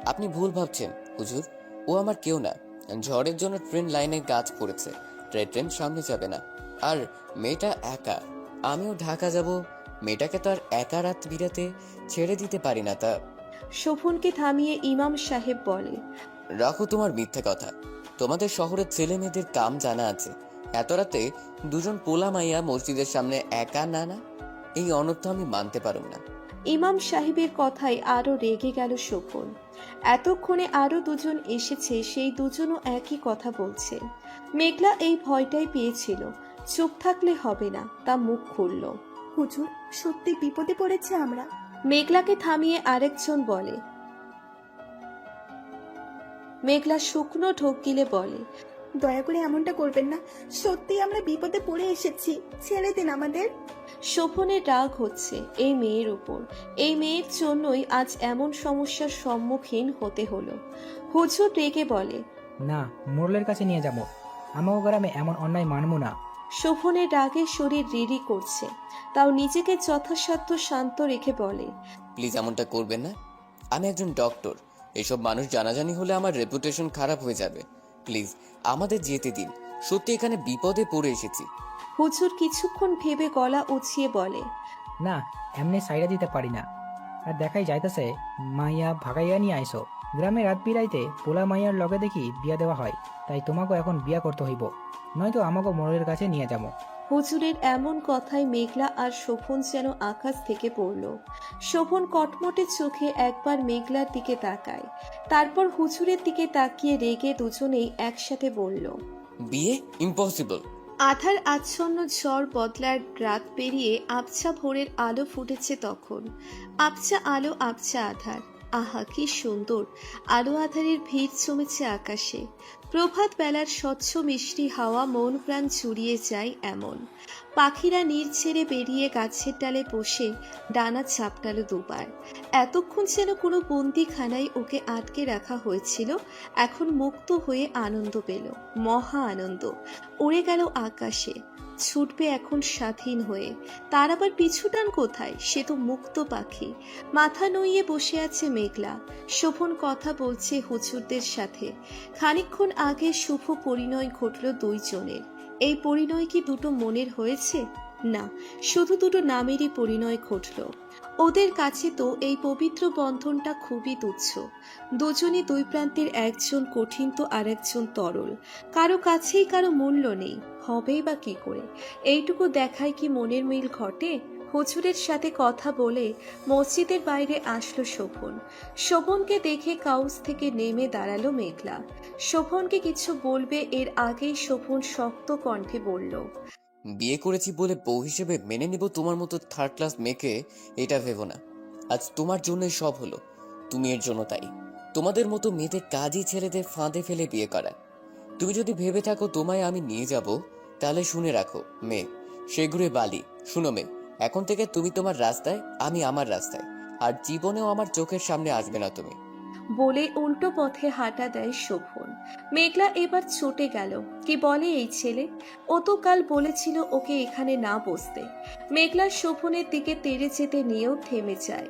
Speaker 1: আপনি ভুল ভাবছেন হুজুর। ও আমার কেউ না। ঝড়ের জন্য ট্রেন লাইনে গাছ পড়েছে, ট্রেন সামনে যাবে না। আর মেয়েটা একা। আমিও ঢাকা যাব। মেয়েটাকে তো আর একা রাত বিরাতে ছেড়ে দিতে পারি না। তা
Speaker 2: শোভনকে থামিয়ে ইমাম সাহেব বলে।
Speaker 1: রাখো তোমার মিথ্যে কথা। তোমাদের শহরের ছেলে মেয়েদের কাম জানা আছে। এত রাতে দুজন পোলা মাইয়া মসজিদের সামনে একা না, না, এই অনর্থ আমি মানতে পারব না।
Speaker 2: ইমাম সাহেবের কথায় আরো রেগে গেল শোভন। এতক্ষণে আরো দুজন এসেছে, সেই দুজনও একই কথা বলছে। মেঘলা এই ভয়টাই পেয়েছিল, চুপ থাকলে হবে না, তা মুখ খুলল।
Speaker 3: হুজুর, সত্যি বিপদে পড়েছে আমরা।
Speaker 2: মেঘলাকে থামিয়ে আরেকজন বলে। মেঘলা শুকনো ঢোক গিলে বলে।
Speaker 3: দয়া করে এমনটা করবেন না, সত্যি আমরা বিপদে পড়ে এসেছি, ছেড়ে দিন আমাদের।
Speaker 2: শোভনের রাগ হচ্ছে এই মেয়ের উপর। এই মেয়ের জন্যই আজ এমন সমস্যার সম্মুখীন হতে হলো। হুজুর রেগে বলে।
Speaker 5: না, মোরলের কাছে নিয়ে যাবো। আমাকে গ্রামে এমন অন্যায় মানবো না।
Speaker 2: শোভনের রাগে শরীর রিরি করছে, তাও নিজেকে যথাসাধ্য শান্ত রেখে বলে,
Speaker 1: প্লিজ এমনটা করবেন না। আমি একজন ডক্টর, এসব মানুষ জানাজানি হলে আমার রেপুটেশন খারাপ হয়ে যাবে। প্লিজ আমাদের যেতে দিন, সত্যি এখানে বিপদে পড়ে এসেছি।
Speaker 2: হুজুর কিছুক্ষণ ভেবে গলা উঁচিয়ে বলে,
Speaker 5: না, এমনি সাইডা দিতে পারি না। আর দেখাই যাইতেছে মাইয়া ভাগাইয়া নিয়ে আইসো। গ্রামে রাত বিরাইতে পোলা মাইয়ার লগে দেখি বিয়া দেওয়া হয়, তাই তোমাকে এখন বিয়া করতে হইব, নয়তো আমাকে মোড়ের কাছে নিয়ে যাবো।
Speaker 2: হুজুরের এমন কথায় মেঘলা আর শোভন যেন আকাশ থেকে পড়ল। শোভন কটমটে চোখে একবার মেঘলার দিকে তাকায়, তারপর হুজুরের দিকে তাকিয়ে রেগে দুজনেই একসাথে বলল,
Speaker 1: বিয়ে ইম্পসিবল।
Speaker 2: আধার আচ্ছন্ন ঝড় বদলার রাত পেরিয়ে আবছা ভোরের আলো ফুটেছে তখন। আবছা আলো, আবছা আধার, আহা কি সুন্দর! আলো আধারের ভিড় জমেছে আকাশে। প্রভাত বেলার স্বচ্ছ মিষ্টি হাওয়া মন প্রাণ জুড়িয়ে যায় এমন। পাখিরা নীড় ছেড়ে বেরিয়ে গাছের ডালে বসে ডানা চাপটালো দুবার। এতক্ষণ যেন কোনো বন্দিখানায় ওকে আটকে রাখা হয়েছিল, এখন মুক্ত হয়ে আনন্দ পেল, মহা আনন্দ। উড়ে গেল আকাশে, ছুটবে এখন স্বাধীন হয়ে। তার আবার পিছুটান কোথায়? সে তো মুক্ত পাখি। মাথা নুইয়ে বসে আছে মেঘলা। শোভন কথা বলছে হুজুরদের সাথে। খানিকক্ষণ আগে শুভ পরিণয় ঘটল দুইজনের। এই পরিণয় কি দুটো মনের হয়েছে? না, শুধু দুটো নামেরই পরিণয় ঘটল। ওদের কাছে তো এই পবিত্র বন্ধনটা খুবই তুচ্ছ। দুজনই দুই প্রান্তের, একজন কঠিন তো আর একজন তরল। কারো কাছেই কারো মূল্য নেই, হবেই বা কি করে? এইটুকু দেখায় কি মনের মিল ঘটে? হুজুরের সাথে কথা বলে মসজিদের বাইরে আসলো শোভন। শোভনকে দেখে কাউস থেকে নেমে দাঁড়ালো মেঘলা। শোভনকে কিছু বলবে এর আগেই শোভন শক্ত কণ্ঠে বলল,
Speaker 1: বিয়ে করেছি বলে বউ হিসেবে মেনে নিব তোমার মতো থার্ড ক্লাস মেয়েকে, এটা ভেবো না। আজ তোমার জন্যই সব হলো, তুমি এর জন্য তাই। তোমাদের মতো মেয়েদের কাজই ছেলেদের ফাঁদে ফেলে বিয়ে করা। তুমি যদি ভেবে থাকো তোমায় আমি নিয়ে যাব, তাহলে শুনে রাখো মেয়ে, সেগুড়ে বালি। শুনো মেয়ে, এখন থেকে তুমি তোমার রাস্তায়, আমি আমার রাস্তায়, আর জীবনেও আমার চোখের সামনে আসবে না তুমি।
Speaker 2: বলে উল্টো পথে হাঁটা দেয় শোভন। মেঘলা এবার চটে গেল, কি বলে এই ছেলে? ও তো কাল বলেছিল ওকে এখানে না বসতে। মেঘলা শোভনের দিকে তেড়ে যেতে নিয়েও থেমে যায়।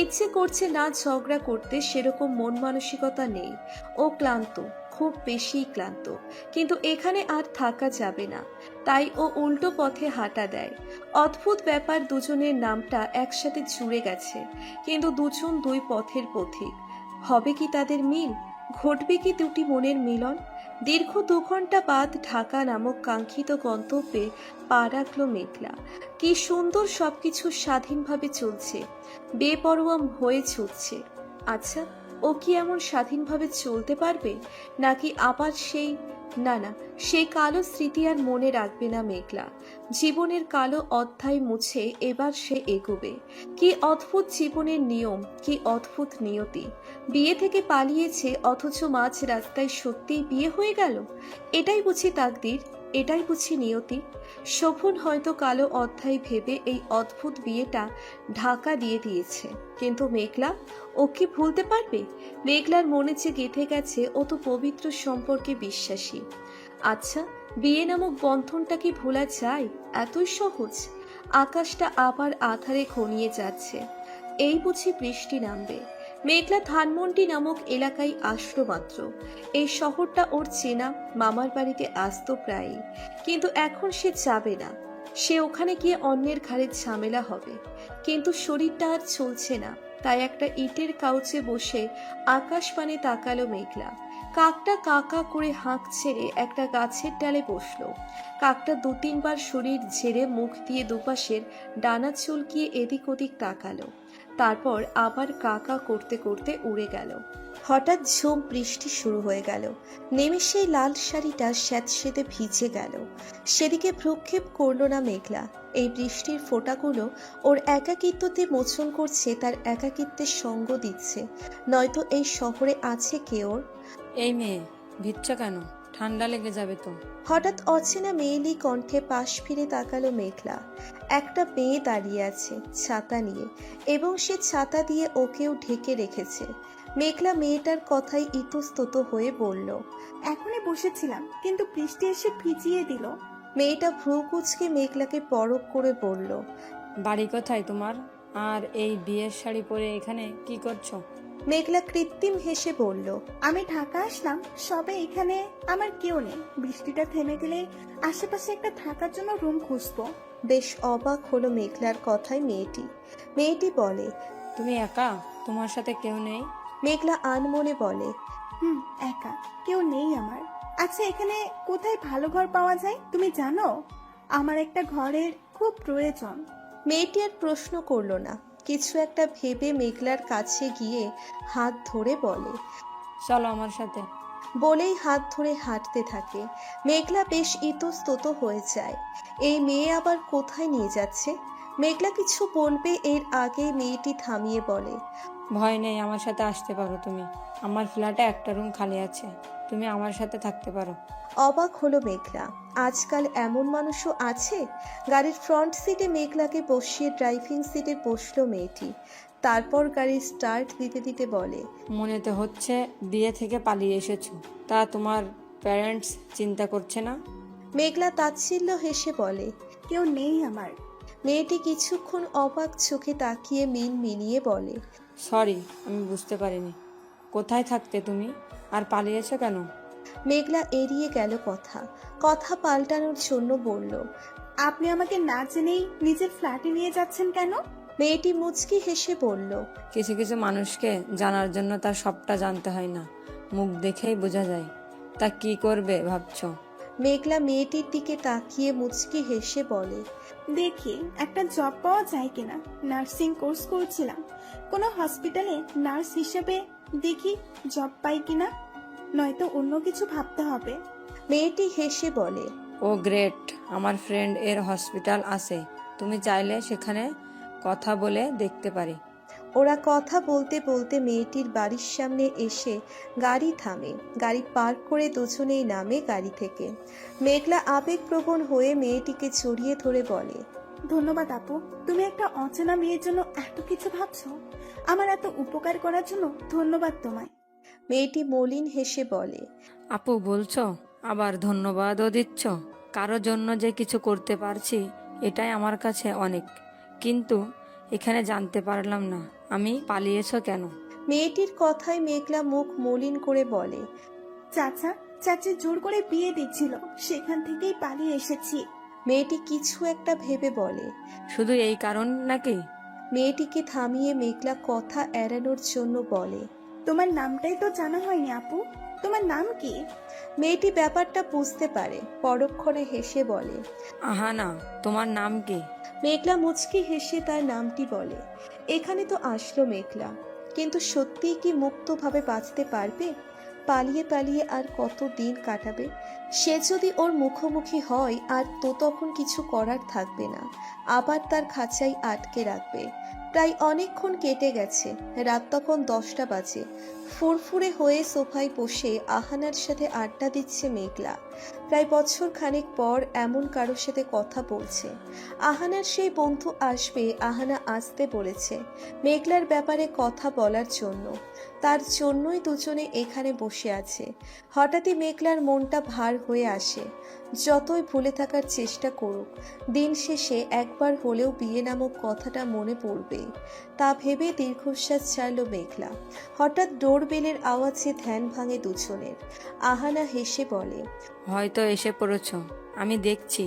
Speaker 2: ইচ্ছে করছে না ঝগড়া করতে, সেরকম মন মানসিকতা নেই। ও ক্লান্ত, খুব বেশি ক্লান্ত, কিন্তু এখানে আর থাকা যাবে না। তাই ও উল্টো পথে হাঁটা দেয়। অদ্ভুত ব্যাপার, দুজনের নামটা একসাথে জুড়ে গেছে, কিন্তু দুজন দুই পথের পথিক। হবে কি তাদের মিল? ঘটবে কি দুটি মনের মিলন? দীর্ঘ 2 ঘন্টা বাদ ঢাকা নামক কাঙ্ক্ষিত গন্তব্যে পা রাখল মেঘলা। কি সুন্দর সবকিছু স্বাধীনভাবে চলছে, বেপরোয়া হয়ে ছুটছে। আচ্ছা, ও কি এমন স্বাধীনভাবে চলতে পারবে, নাকি আবার সেই, না না, সেই কালো স্মৃতি আর মনে রাখবে না মেঘলা। জীবনের কালো অধ্যায় মুছে এবার সে এগোবে। কি অদ্ভুত জীবনের নিয়ম, কি অদ্ভুত নিয়তি। বিয়ে থেকে পালিয়েছে, অথচ মাঝ রাস্তায় সত্যিই বিয়ে হয়ে গেল। এটাই বুঝি তাকদীর, এটাই বুঝি নিয়তি। শোভন হয়তো কালো অধ্যায় ভেবে এই অদ্ভুত বিয়েটা ঢাকা দিয়ে দিয়েছে, কিন্তু মেঘলা, ও কি ভুলতে পারবে? মেঘলার মনে যে গেঁথে গেছে, ও তো পবিত্র সম্পর্কে বিশ্বাসী। আচ্ছা, বিয়ে নামক বন্ধনটা কি ভোলা যায় এতই সহজ? আকাশটা আবার আধারে ঘনিয়ে যাচ্ছে, এই বুঝি বৃষ্টি নামবে। মেঘলা ধানমন্ডি নামক এলাকায় আসলো মাত্র। এই শহরটা ওর চেনা, মামার বাড়িতে আসতো প্রায়ই, কিন্তু এখন সে যাবে না। সে ওখানে গিয়ে অন্যের ঘাড়ে ঝামেলা হবে। কিন্তু শরীরটা আর চলছে না, তাই একটা ইটের কাউচে বসে আকাশ পানে তাকালো মেঘলা। কাকটা কাকা করে হাঁক ছেড়ে একটা গাছের ডালে বসলো। কাকটা 2-3 বার শরীর ঝেড়ে মুখ দিয়ে দুপাশের ডানা চুলকিয়ে এদিক ওদিক তাকালো, তারপর আবার কাকা করতে করতে উড়ে গেল। হঠাৎ ঝুম বৃষ্টি শুরু হয়ে গেল। নেমে সেই লাল শাড়িটা স্যাঁতসেঁতে ভিজে গেল। সেদিকে ভ্রুক্ষেপ করল না মেঘলা। এই বৃষ্টির ফোঁটাগুলো ওর একাকিত্বতে মোচন করছে, তার একাকিত্বের সঙ্গ দিচ্ছে। নয়তো এই শহরে আছে কে ওর?
Speaker 6: এই মেয়ে, ভিজছ কেন? ঠান্ডা লেগে যাবে তো।
Speaker 2: হঠাৎ অচেনা মেয়েলি কণ্ঠে পাশ ফিরে তাকালো মেঘলা। একটা মেয়ে দাঁড়িয়ে আছে ছাতা নিয়ে, এবং সে ছাতা দিয়ে ওকেও ঢেকে রেখেছে। মেঘলা মেয়েটার কথাই ইতস্তত হয়ে বলল,
Speaker 3: এখনই বসেছিলাম, কিন্তু বৃষ্টি এসে ভিজিয়ে দিল।
Speaker 2: মেয়েটা ভ্রু কুঁচকে মেঘলাকে পরখ করে বলল,
Speaker 6: বাড়ি কোথায় তোমার? আর এই বিয়ের শাড়ি পরে এখানে কি করছো?
Speaker 2: মেঘলা কৃত্রিম হেসে বলল,
Speaker 3: আমি ঢাকা আসলাম সবে, এখানে আমার কেউ নেই। বৃষ্টিটা থেমে গেলে আশেপাশে একটা থাকার জন্য রুম খুঁজবো।
Speaker 2: বেশ অবাক হলো মেঘলার কথায় মেয়েটি। মেয়েটি বলে,
Speaker 6: তুমি একা? তোমার সাথে কেউ নেই?
Speaker 2: মেঘলা আনমনে বলে,
Speaker 3: একা, কেউ নেই আমার। আচ্ছা, এখানে কোথায় ভালো ঘর পাওয়া যায় তুমি জানো? আমার একটা ঘরের খুব প্রয়োজন।
Speaker 2: মেয়েটি আর প্রশ্ন করলো না। কিছু একটা ভেবে মেঘলার কাছে গিয়ে হাত ধরে বলে,
Speaker 6: চলো আমার সাথে।
Speaker 2: বলেই হাত ধরে হাঁটতে থাকে। মেঘলা বেশ ইতস্তত হয়ে যায়। এই মেয়ে আবার কোথায় নিয়ে যাচ্ছে? মেঘলা কিছু বলবে এর আগে মেয়েটি থামিয়ে বলে,
Speaker 6: ভয় নেই, আমার সাথে আসতে পারো তুমি। আমার ফ্ল্যাটে একটা রুম খালি আছে, তুমি আমার সাথে থাকতে পারো।
Speaker 2: অবাক হলো মেঘলা। আজকাল এমন মানুষও আছে? গাড়ির ফ্রন্ট সিটে মেঘলাকে বসিয়ে ড্রাইভিং সিটে বসলো মেয়েটি। তারপর গাড়ি স্টার্ট দিতে দিতে বলে,
Speaker 6: মনে তো হচ্ছে বিয়ে থেকে পালিয়ে এসেছো। তা তোমার প্যারেন্টস চিন্তা করছে না?
Speaker 2: মেঘলা তাচ্ছিল্য হেসে বলে।
Speaker 3: কেউ নেই আমার।
Speaker 2: মেয়েটি কিছুক্ষণ অবাক চোখে তাকিয়ে মিনিয়ে বলে,
Speaker 6: সরি, আমি বুঝতে পারিনি। কোথায় থাকতে তুমি? আর পালিয়েছো কেন?
Speaker 2: মেঘলা এড়িয়ে গেল কথা পাল্টানোর জন্য বলল,
Speaker 3: আপনি আমাকে না জেনেই নিজের ফ্ল্যাটে নিয়ে যাচ্ছেন কেন?
Speaker 2: মেয়েটি মুচকি হেসে বলল,
Speaker 6: কিছু কিছু মানুষকে জানার জন্য তার সবটা জানতে হয় না, মুখ দেখেই বোঝা যায়। তা কি করবে ভাবছো?
Speaker 2: মেঘলা মেয়েটির দিকে তাকিয়ে মুচকি হেসে বলে,
Speaker 3: দেখি একটা জব পাওয়া যায় কিনা। নার্সিং কোর্স করছিলাম, কোনো হসপিটালে নার্স হিসেবে দেখি জব পাই কিনা, নয়তো অন্য কিছু ভাবতে হবে।
Speaker 2: মেয়েটি হেসে বলে,
Speaker 6: ও গ্রেট, আমার ফ্রেন্ড এর হসপিটাল আছে, তুমি চাইলে সেখানে কথা বলে দেখতে পারি।
Speaker 2: ওরা কথা বলতে বলতে মেয়েটির বাড়ির সামনে এসে গাড়ি থামে। গাড়ি পার্ক করে দুজনেই নামে গাড়ি থেকে। মেঘলা আবেগপ্রবণ হয়ে মেয়েটিকে জড়িয়ে ধরে বলে,
Speaker 3: ধন্যবাদ আপু, তুমি একটা অচেনা মেয়ের জন্য এত কিছু ভাবছো। আমার এত উপকার করার জন্য ধন্যবাদ তোমায়।
Speaker 2: মেয়েটি মলিন হেসে বলে,
Speaker 6: আপু বলছো, আবার ধন্যবাদও দিচ্ছ। কারো জন্য যে কিছু করতে পারছি এটাই আমার কাছে অনেক। কিন্তু এখানে জানতে পারলাম না আমি পালিয়েছো কেন?
Speaker 2: মেয়েটির কথায় মেঘলা মুখ মলিন করে বলে,
Speaker 3: চাচি জোর করে বিয়ে দিচ্ছিল, সেখান থেকেই পালিয়ে এসেছি।
Speaker 2: মেয়েটি কিছু একটা ভেবে বলে।
Speaker 6: শুধু এই কারণ নাকি?
Speaker 2: মেয়েটিকে থামিয়ে মেঘলা কথা এড়ানোর জন্য বলে,
Speaker 3: তোমার নামটাই তো জানা হয়নি আপু, তোমার নাম কি?
Speaker 2: মেয়েটি ব্যাপারটা বুঝতে পারে, পরক্ষণে হেসে বলে।
Speaker 6: আহানা, তোমার নাম কি?
Speaker 2: মেঘলা মুচকি হেসে তার নামটি বলে। এখানে তো আসলো মেঘলা, কিন্তু সত্যিই কি মুক্তভাবে বাঁচতে পারবে? পালিয়ে পালিয়ে আর কত দিন কাটাবে? সে যদি ওর মুখোমুখি হয় আর তো তখন কিছু করার থাকবে না, আবার তার খাঁচায় আটকে রাখবে। প্রায় অনেকক্ষণ কেটে গেছে, রাত তখন 10টা বাজে। ফুরফুরে হয়ে সোফায় বসে আহানার সাথে আড্ডা দিচ্ছে মেঘলা। প্রায় বছর খানেক পর এমন কারোর সাথে কথা বলছে। আহানার সেই বন্ধু আসবে, আহানা আসতে বলেছে মেঘলার ব্যাপারে কথা বলার জন্য। তার জন্যই দুজনে এখানে বসে আছে। হঠাৎই মেঘলার মনটা ভার হয়ে আসে। যতই ভুলে থাকার চেষ্টা করুক, দিন শেষে একবার হলেও বিয়ে নামক কথাটা মনে পড়বে। তা ভেবে দীর্ঘশ্বাস ছাড়ল মেঘলা। হঠাৎ ডোরবেলের আওয়াজে ধ্যান ভাঙে দুজনের। আহানা হেসে বলে,
Speaker 6: হয়তো এসে পড়েছো, আমি দেখছি।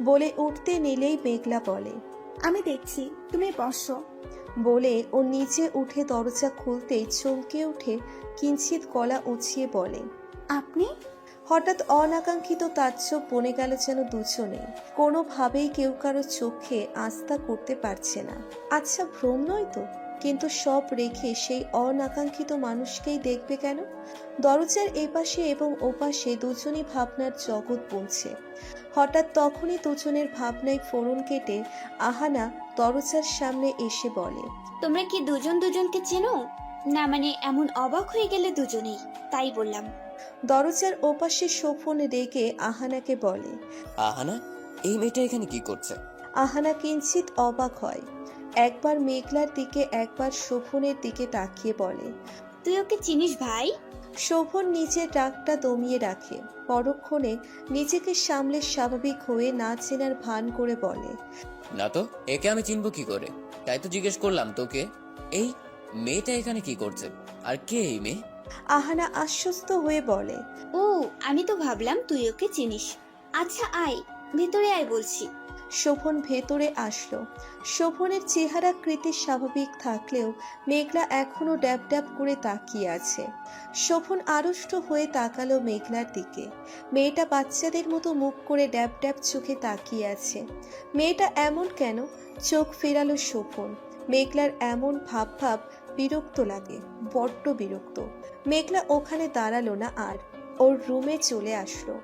Speaker 2: বলে উঠতে নিলেই মেঘলা বলে,
Speaker 3: আমি দেখছি, তুমি বসো।
Speaker 2: বলে ও নিচে উঠে দরজা খুলতেই চমকে উঠে কিঞ্চিত গলা উঁচিয়ে বলে,
Speaker 3: আপনি?
Speaker 2: হঠাৎ অনাকাঙ্ক্ষিত তাজ্জব বনে গেল যেন দুজনে। কোনোভাবেই কেউ কারো চোখে আস্থা করতে পারছে না। আচ্ছা, ভ্রম নয় তো? কিন্তু সব রেখে সেই অনাকাঙ্ক্ষিত মানুষকেই দেখবে কেন? দরজার এপাশে এবং ওপাশে দুজনই ভাবনার জগৎ বুনছে। হঠাৎ তখনই দুজনের ভাবনায় ফোড়ন কেটে আহানা দরজার সামনে এসে বলে,
Speaker 7: তোমরা কি দুজন দুজনকে চেনো? না মানে এমন অবাক হয়ে গেলে দুজনেই, তাই বললাম।
Speaker 2: দরজার ওপাশে শোভন রেগে আহানাকে বলে।
Speaker 1: আহানা, এই মেয়েটা এখানে কি করছে?
Speaker 2: আহানা কিঞ্চিত অবাক হয়। একবার মেঘলার দিকে একবার শোভনের দিকে তাকিয়ে বলে,
Speaker 7: তুই ওকে চিনিস ভাই?
Speaker 2: শোভন নিজের রাগটা দমিয়ে রাখে, পরক্ষণে নিজেকে সামলে স্বাভাবিক হয়ে না চেনার ভান করে বলে,
Speaker 1: না তো, একে আমি চিনবো কি করে? তাই তো জিজ্ঞেস করলাম তোকে। এই মেয়েটা এখানে কি করছে? আর কে এই মেয়ে?
Speaker 2: আহানা আশ্বস্ত হয়ে বলে,
Speaker 7: ও, আমি তো ভাবলাম তুই ওকে চিনিস। আচ্ছা আয়, ভেতরে আয় বলছি।
Speaker 2: শোভন ভেতরে আসলো। শোভনের চেহারাকৃতি স্বাভাবিক থাকলেও মেঘলা এখনো ড্যাব ড্যাব করে তাকিয়ে আছে। শোভন আড়ষ্ট হয়ে তাকালো মেঘলার দিকে। মেয়েটা বাচ্চাদের মতো মুখ করে ড্যাব ড্যাব চোখে তাকিয়ে আছে। মেয়েটা এমন কেন? চোখ ফেরালো শোভন। মেঘলার এমন ভাব বিরক্ত লাগে, বড্ড বিরক্ত। মেঘলা ওখানে দাঁড়ালো না আর, ওর রুমে চলে আসলো।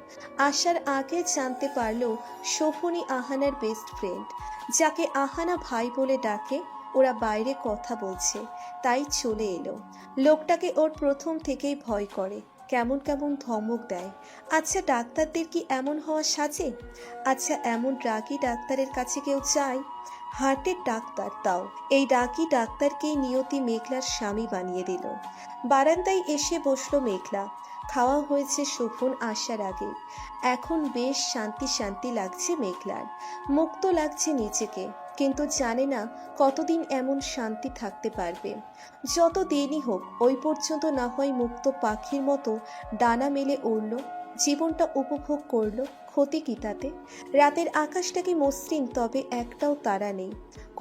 Speaker 2: আসার আগে জানতে পারলো শোভনই আহানার বেস্ট ফ্রেন্ড, যাকে আহানা ভাই বলে ডাকে। ওরা বাইরে কথা বলছে, তাই চলে এলো। লোকটাকে ওর প্রথম থেকেই ভয় করে, কেমন কেমন ধমক দেয়। আচ্ছা, ডাক্তারদের কি এমন হওয়া সাজে? আচ্ছা, এমন রাগী ডাক্তারের কাছে কেউ চায়? হার্টের ডাক্তার তাও। এই রাগী ডাক্তারকেই নিয়তি মেঘলার স্বামী বানিয়ে দিল। বারান্দায় এসে বসলো মেঘলা। খাওয়া হয়েছে শোভন আসার আগে। এখন বেশ শান্তি শান্তি লাগছে মেঘলার, মুক্ত লাগছে নিজেকে, কিন্তু জানে না কতদিন এমন শান্তি থাকতে পারবে। যত দিনই হোক, ওই পর্যন্ত না হয় মুক্ত পাখির মতো ডানা মেলে উড়ল, জীবনটা উপভোগ করলো। ক্ষতি কি তাতে? রাতের আকাশটা কি মসৃণ, তবে একটাও তারা নেই,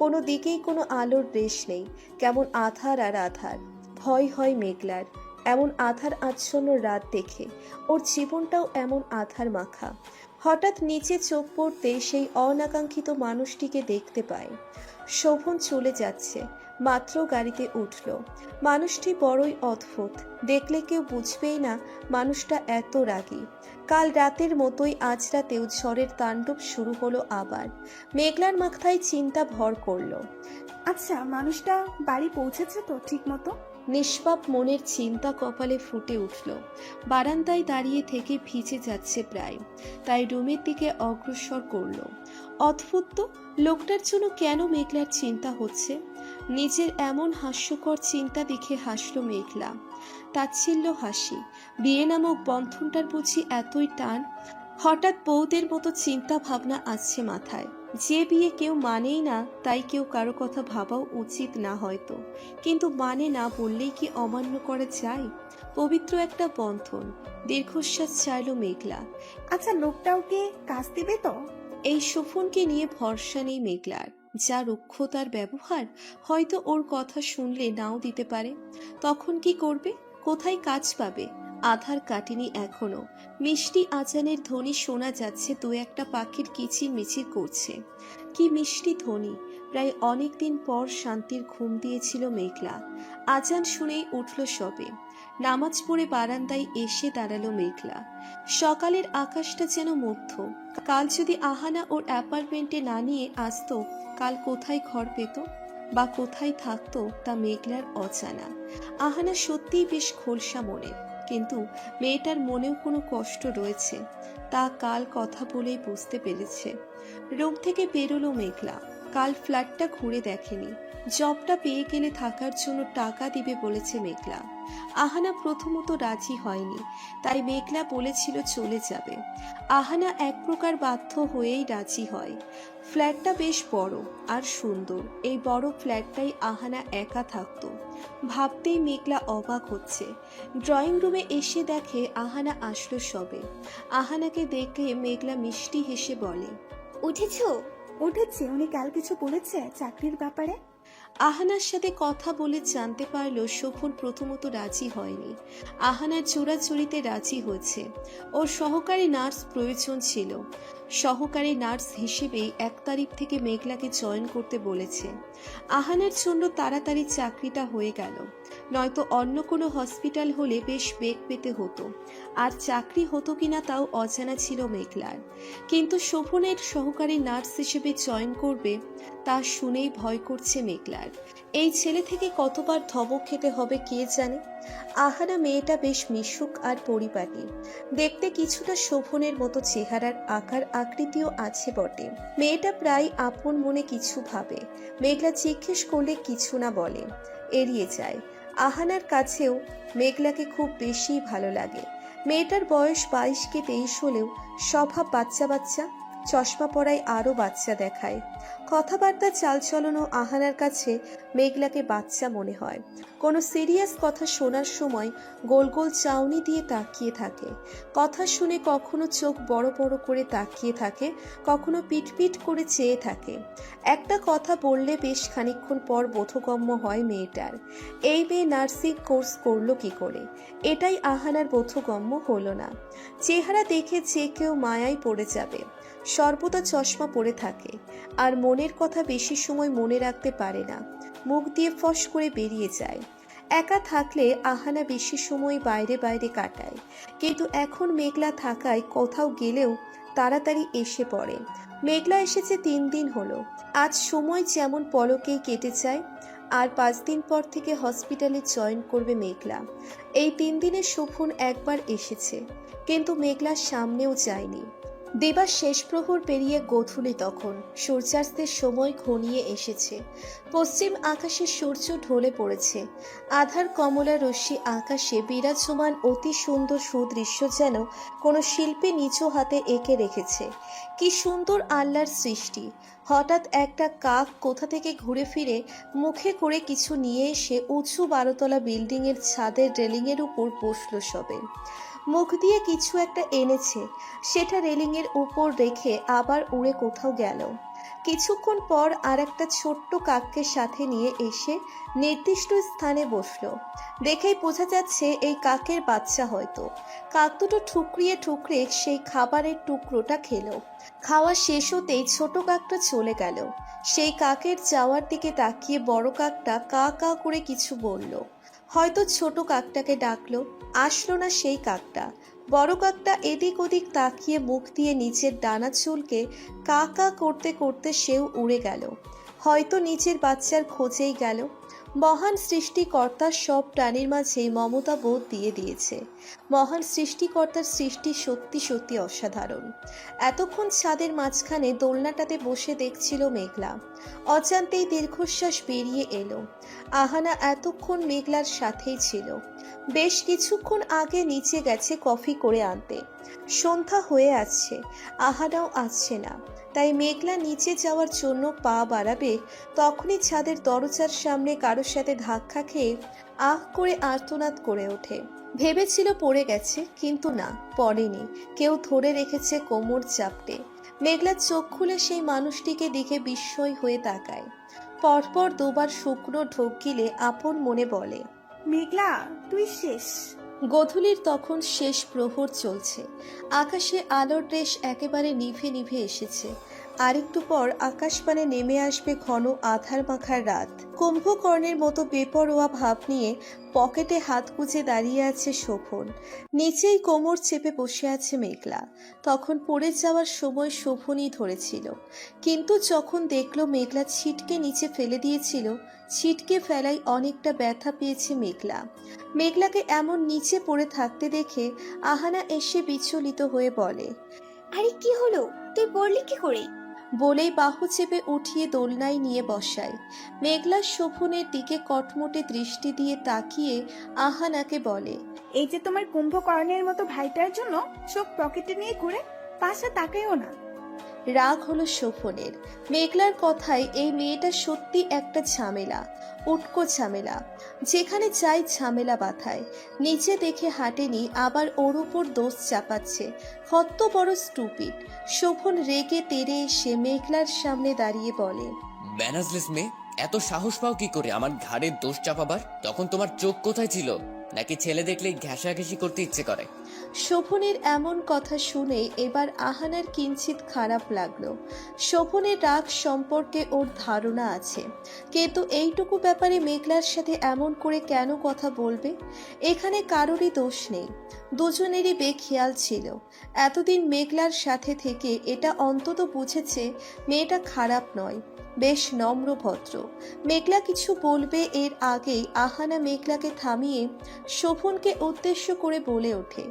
Speaker 2: কোনো দিকেই কোনো আলোর রেশ নেই, কেমন আধার আর আধার। ভয় হয় মেঘলার এমন আধার আচ্ছন্ন রাত দেখে। ওর জীবনটাও এমন আধার মাখা। হঠাৎ নিচে চোখ পড়তে সেই অনাকাঙ্ক্ষিত মানুষটিকে দেখতে পায়। শোভন চলে যাচ্ছে, মাত্র গাড়িতে উঠল। মানুষটি বড়ই অদ্ভুত, দেখলে কেউ বুঝবেই না মানুষটা এত রাগী। কাল রাতের মতোই আজ রাতেও ঝড়ের তাণ্ডব শুরু হলো আবার। মেঘলার মাথায় চিন্তা ভর করলো।
Speaker 3: আচ্ছা, মানুষটা বাড়ি পৌঁছেছে তো ঠিক মতো?
Speaker 2: নিষ্পাপ মনের চিন্তা কপালে ফুটে উঠল। বারান্দায় দাঁড়িয়ে থেকে ভিজে যাচ্ছে প্রায়, তাই রুমের দিকে অগ্রসর করল। অদ্ভুত তো, লোকটার জন্য কেন মেঘলার চিন্তা হচ্ছে? নিজের এমন হাস্যকর চিন্তা দেখে হাসল মেঘলা। তাচ্ছিল্য হাসি। বিয়ে নামক বন্ধনটার বুঝি এতই টান? হঠাৎ বউদের মতো চিন্তা ভাবনা আসছে মাথায়। যে বিয়ে কেউ মানেই না, তাই কেউ কারো কথা ভাবাও উচিত না হয়তো, কিন্তু মানে না বললেই কি অমান্য করা যায়? পবিত্র একটা বন্ধন। দীর্ঘশ্বাস ছাড়ল মেঘলা।
Speaker 3: আচ্ছা, লোকটাও কি কাজ দিবে তো?
Speaker 2: এই শোভনকে নিয়ে ভরসা নেই মেঘলার। যা রুক্ষতার ব্যবহার, হয়তো ওর কথা শুনলে নাও দিতে পারে। তখন কি করবে? কোথায় কাজ পাবে? আধার কাটেনি এখনো। মিষ্টি আজানের ধ্বনি শোনা যাচ্ছে, দু একটা পাখির কিচির মিচির করছে। কি মিষ্টি ধ্বনি! প্রায় অনেক দিন পর শান্তির ঘুম দিয়েছিল মেঘলা। আজান শুনেই উঠল সবে। নামাজ পড়ে বারান্দায় এসে দাঁড়ালো মেঘলা। সকালের আকাশটা যেন মুগ্ধ। কাল যদি আহানা ওর অ্যাপার্টমেন্টে না নিয়ে আসতো, কাল কোথায় ঘর পেত বা কোথায় থাকতো তা মেঘলার অজানা। আহানা সত্যিই বেশ খোলসা মনের, কিন্তু মেয়েটার মনেও কোনো কষ্ট রয়েছে, তা কাল কথা বলেই বুঝতে পেরেছে। রুম থেকে বেরোলো মেঘলা। কাল ফ্ল্যাটটা ঘুরে দেখেনি। জবটা পেয়ে গেলে থাকার জন্য টাকা দিবে বলেছে মেঘলা। আহানা প্রথমত রাজি হয়নি, তাই মেঘলা বলেছিল চলে যাবে। আহানা এক প্রকার বাধ্য হয়েই রাজি হয়। ফ্ল্যাটটা বেশ বড় আর সুন্দর। এই বড় ফ্ল্যাটটাই আহানা একা থাকতো। ভাবতেই মেঘলা অবাক হচ্ছে। ড্রয়িং রুমে এসে দেখে আহানা আসলো সবে। আহানাকে দেখে মেঘলা মিষ্টি হেসে বলে,
Speaker 7: উঠেছো?
Speaker 3: উঠেছি। উনি কাল কিছু বলেছে চাকরির ব্যাপারে?
Speaker 2: আহানার সাথে কথা বলে জানতে পারলো শোভন প্রথমত রাজি হয়নি। আহানার চোরাচুরিতে রাজি হয়েছে। ওর সহকারী নার্স প্রয়োজন ছিল। সহকারী নার্স হিসেবেই 1 তারিখ থেকে মেঘলাকে জয়েন করতে বলেছে। আহানার জন্য তাড়াতাড়ি চাকরিটা হয়ে গেল, নয়তো অন্য কোনো হসপিটাল হলে বেশ বেগ পেতে হতো। আর চাকরি হতো কিনা তাও অজানা ছিল মেঘলার। কিন্তু শোভনের সহকারী নার্স হিসেবে জয়েন করবে, তা শুনেই ভয় করছে মেঘলার। এই ছেলে থেকে কতবার ধমক খেতে হবে কে জানে। আহানা মেয়েটা বেশ মিশুক আর পরিপাটি, দেখতে কিছুটা শোভনের মতো চেহারার আকার আকৃতিও আছে বটে। মেয়েটা প্রায় আপন মনে কিছু ভাবে। মেঘলা জিজ্ঞেস করলে কিছু না বলে, এড়িয়ে যায়। আহানার কাছেও মেঘলাকে খুব বেশি ভালো লাগে। মেয়েটার বয়স 22 কি 23 হলেও স্বভাব বাচ্চা বাচ্চা, চশমা পরায় আরও বাচ্চা দেখায়। কথাবার্তা চালচলনও আহানার কাছে মেঘলাকে বাচ্চা মনে হয়। কোনো সিরিয়াস কথা শোনার সময় গোল গোল চাউনি দিয়ে তাকিয়ে থাকে। কথা শুনে কখনো চোখ বড় বড় করে তাকিয়ে থাকে, কখনো পিটপিট করে চেয়ে থাকে। একটা কথা বললে বেশ খানিকক্ষণ পর বোধগম্য হয় মেয়েটার। এই মেয়ে নার্সিং কোর্স করলো কি করে, এটাই আহানার বোধগম্য হলো না। চেহারা দেখে যে কেউ মায়ায় পড়ে যাবে। সর্বদা চশমা পরে থাকে, আর মনের কথা বেশি সময় মনে রাখতে পারে না, মুখ দিয়ে ফস করে বেরিয়ে যায়। একা থাকলে আহানা বেশি সময় বাইরে বাইরে কাটায়, কিন্তু এখন মেঘলা থাকায় কোথাও গেলেও তাড়াতাড়ি এসে পড়ে। মেঘলা এসেছে 3 দিন হলো। আজ সময় যেমন পলকেই কেটে যায়। আর 5 দিন পর থেকে হসপিটালে জয়েন করবে মেঘলা। এই 3 দিনে শোভন একবার এসেছে, কিন্তু মেঘলার সামনেও যায়নি। দিবার শেষ প্রহর পেরিয়ে গোধূলি, তখন সূর্যাস্তের সময় ঘনিয়ে এসেছে। পশ্চিম আকাশে সূর্য ঢলে পড়েছে। আধার কমলা রশ্মি আকাশে বিরাজমান অতি সুন্দর সুদৃশ্য, যেন কোনো শিল্পী নিজ হাতে এঁকে রেখেছে। কি সুন্দর আল্লাহর সৃষ্টি! হঠাৎ একটা কাক কোথা থেকে ঘুরে ফিরে মুখে করে কিছু নিয়ে এসে উঁচু 12তলা বিল্ডিংয়ের ছাদের রেলিংয়ের উপর বসলো সবে। মুখ দিয়ে কিছু একটা এনেছে, সেটা রেলিংয়ের উপর রেখে আবার উড়ে কোথাও গেল। কিছুক্ষণ পর আর একটা ছোট্ট কাককে সাথে নিয়ে এসে নির্দিষ্ট স্থানে বসলো। দেখেই বোঝা যাচ্ছে এই কাকের বাচ্চা হয়তো। কাক দুটো ঠুকরিয়ে ঠুকরে সেই খাবারের টুকরোটা খেলো। খাওয়া শেষ হতেই ছোট কাকটা চলে গেল। সেই কাকের যাওয়ার দিকে তাকিয়ে বড় কাকটা কা কা করে কিছু বলল। হয়তো ছোট কাকটাকে ডাকলো, আসলো না সেই কাকটা। বড় কাকটা এদিক ওদিক তাকিয়ে মুখ দিয়ে নিচের ডানা চুলকে কা কা করতে করতে সেও উড়ে গেল। হয়তো নিচের বাচ্চার খোঁজেই গেল। মহান সৃষ্টিকর্তার সব প্রাণীর মাঝেই মমতা বোধ দিয়ে দিয়েছে। মহান সৃষ্টিকর্তার সৃষ্টি সত্যি সত্যি অসাধারণ। এতক্ষণ ছাদের মাঝখানে দোলনাটাতে বসে দেখছিল মেঘলা। অজান্তেই দীর্ঘশ্বাস বেরিয়ে এলো। আহানা এতক্ষণ মেঘলার সাথেই ছিল। বেশ কিছুক্ষণ আগে নিচে গেছে কফি করে আনতে। সন্ধ্যা হয়ে আসছে, আহানাও আসছে না। তাই মেঘলা নিচে যাওয়ার জন্য পা বাড়াবে, তখনই ছাদের দরজার সামনে কারোর সাথে ধাক্কা খেয়ে আহ করে আর্তনাদ করে ওঠে। ভেবেছিল পড়ে গেছে, কিন্তু না, পড়েনি। কেউ ধরে রেখেছে কোমর চাপটে। মেঘলা চোখ খুলে সেই মানুষটিকে দেখে বিস্ময় হয়ে তাকায়। পরপর 2 বার শুকনো ঢোক গিলে আপন মনে বলে,
Speaker 3: মেঘলা, তুই শেষ।
Speaker 2: গোধূলির তখন শেষ প্রহর চলছে। আকাশে আলোর রেশ একেবারে নিভে নিভে এসেছে। আরেকটু পর আকাশপানে নেমে আসবে ঘন আধার মাখার রাত। কুম্ভকর্ণের মতো বেপরোয়া ভাব নিয়ে পকেটে হাত গুজে দাঁড়িয়ে আছে শোভন। নিচেই কোমর চেপে বসে আছে মেঘলা। তখন পড়ে যাওয়ার সময় শোভনই ধরেছিল, কিন্তু যখন দেখলো মেঘলা ছিটকে নিচে ফেলে দিয়েছিল, ছিটকে ফেলায় অনেকটা ব্যথা পেয়েছে মেঘলা। মেঘলাকে এমন নিচে পড়ে থাকতে দেখে আহানা এসে বিচলিত হয়ে বলে,
Speaker 7: আরে কি হলো, তুই পড়লি কি করে?
Speaker 2: বলেই বাহু চেপে উঠিয়ে দোলনায় নিয়ে বসায়। মেঘলা শোভনের দিকে কটমটে দৃষ্টি দিয়ে তাকিয়ে আহানাকে বলে,
Speaker 3: এই যে তোমার কুম্ভকর্ণের মতো ভাইটার জন্য চোখ পকেটে নিয়ে ঘুরে, পাশে তাকাইও না।
Speaker 2: রাগ হলো শোভনের। মেঘলার কথায় এই মেয়েটা সত্যি একটা ঝামেলা, উটকো ঝামেলা। যেখানে চাই ঝামেলা বাঁধায়। নিচে দেখে হাঁটেনি, আবার ওর উপর দোষ চাপাচ্ছে। কত বড় স্টুপিড! শোভন রেগে তেড়ে এসে মেঘলার সামনে দাঁড়িয়ে বলে,
Speaker 1: ম্যানাজলেস মেয়ে, এত সাহস পাও কি করে আমার ঘাড়ের দোষ চাপাবার? তখন তোমার চোখ কোথায় ছিল? নাকি ছেলে দেখলেই ঘেঁষাঘেঁষি করতে ইচ্ছে করে?
Speaker 2: শোভনের এমন কথা শুনে এবার আহানার কিঞ্চিত খারাপ লাগলো। শোভনের রাগ সম্পর্কে ওর ধারণা আছে, কিন্তু এইটুকু ব্যাপারে মেঘলার সাথে এমন করে কেন কথা বলবে? এখানে কারোরই দোষ নেই, দুজনেরই বেখেয়াল ছিল। এতদিন মেঘলার সাথে থেকে এটা অন্তত বুঝেছে মেয়েটা খারাপ নয়, বেশ নম্র ভদ্র। মেঘলা কিছু বলবে এর আগেই আহানা মেঘলাকে থামিয়ে শোভনকে উদ্দেশ্য করে বলে ওঠে,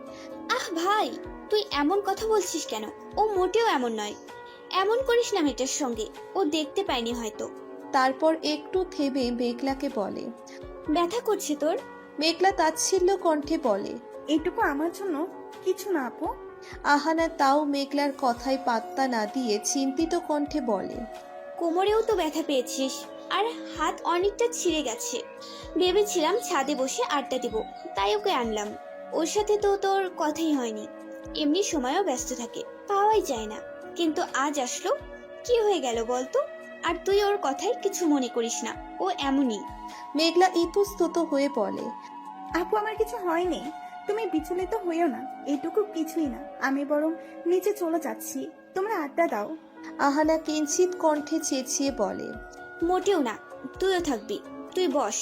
Speaker 7: আহ ভাই, তুই এমন কথা বলছিস কেন? ও মোটেও এমন নয়। এমন করিস না মেয়েটার সঙ্গে, ও দেখতে পায়নি হয়তো।
Speaker 2: তারপর একটু থেমে মেঘলাকে বলে,
Speaker 7: ব্যথা করছে তোর?
Speaker 2: মেঘলা তাচ্ছিল্য কণ্ঠে বলে।
Speaker 3: এইটুকু আমার জন্য কিছু না আপু।
Speaker 2: আহানা তাও মেঘলার কথায় পাত্তা না দিয়ে চিন্তিত কণ্ঠে বলে।
Speaker 7: কোমরেও তো ব্যথা পেয়েছিস, আর হাত অনেকটা ছিঁড়ে গেছে। ভেবেছিলাম ছাদে বসে আড্ডা দিব, তাই ওকে আনলাম। ওর সাথে তো তোর কথাই হয়নি, এমনি সময়ও ব্যস্ত থাকে, পাওয়াই যায় না। কিন্তু আজ আসলো, কি হয়ে গেল বলতো? আর তুই ওর কথায় কিছু মনে করিস না, ও এমনই।
Speaker 2: মেঘলা ইতস্তত হয়ে বলে।
Speaker 3: আপু আমার কিছু হয়নি, তুমি বিচলিত হইও না, এইটুকু কিছুই না। আমি বরং নিচে চলে যাচ্ছি, তোমরা আড্ডা দাও।
Speaker 2: আহানা কিঞ্চিত কণ্ঠে চেঁচিয়ে বলে।
Speaker 7: মোটেও না, তুইও থাকবি। তুই বস,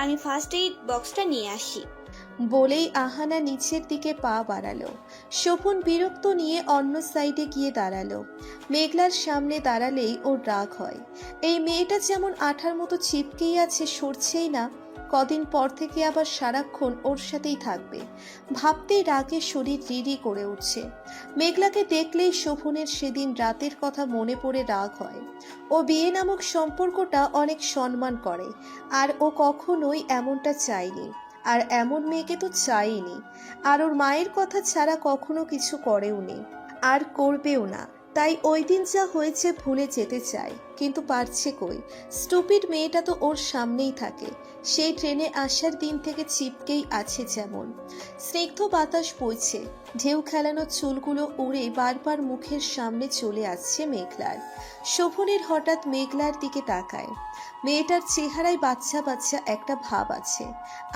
Speaker 7: আমি ফার্স্ট এইড বক্সটা নিয়ে আসি।
Speaker 2: বলেই আহানা নিচের দিকে পা বাড়ালো। শোভন বিরক্ত নিয়ে অন্য সাইডে গিয়ে দাঁড়ালো। মেঘলার সামনে দাঁড়ালেই ওর রাগ হয়। এই মেয়েটা যেমন আঠার মতো চিপকেই আছে, সরছেই না। কদিন পর থেকে আবার সারাক্ষণ ওর সাথেই থাকবে ভাবতেই রাগে শরীর রিরি করে উঠছে। মেঘলাকে দেখলেই শোভনের সেদিন রাতের কথা মনে পড়ে রাগ হয়। ও বিয়ে নামক সম্পর্কটা অনেক সম্মান করে, আর ও কখনোই এমনটা চায়নি, আর এমন মেয়েকে তো চাইনি। আর ওর মায়ের কথা ছাড়া কখনো কিছু করেওনি, আর করবেও না। তাই ওই দিন যা হয়েছে ভুলে যেতে চায়, কিন্তু পারছে কই। স্টুপিড মেয়েটা তো ওর সামনেই থাকে, সেই ট্রেনে আসার দিন থেকে চিপকেই আছে যেমন। স্নিগ্ধ বাতাস বইছে, ঢেউ খেলানো চুলগুলো উড়ে বারবার মুখের সামনে চলে আসছে মেঘলার। শোভনের হঠাৎ মেঘলার দিকে তাকায়। মেয়েটার চেহারায় বাচ্চা বাচ্চা একটা ভাব আছে,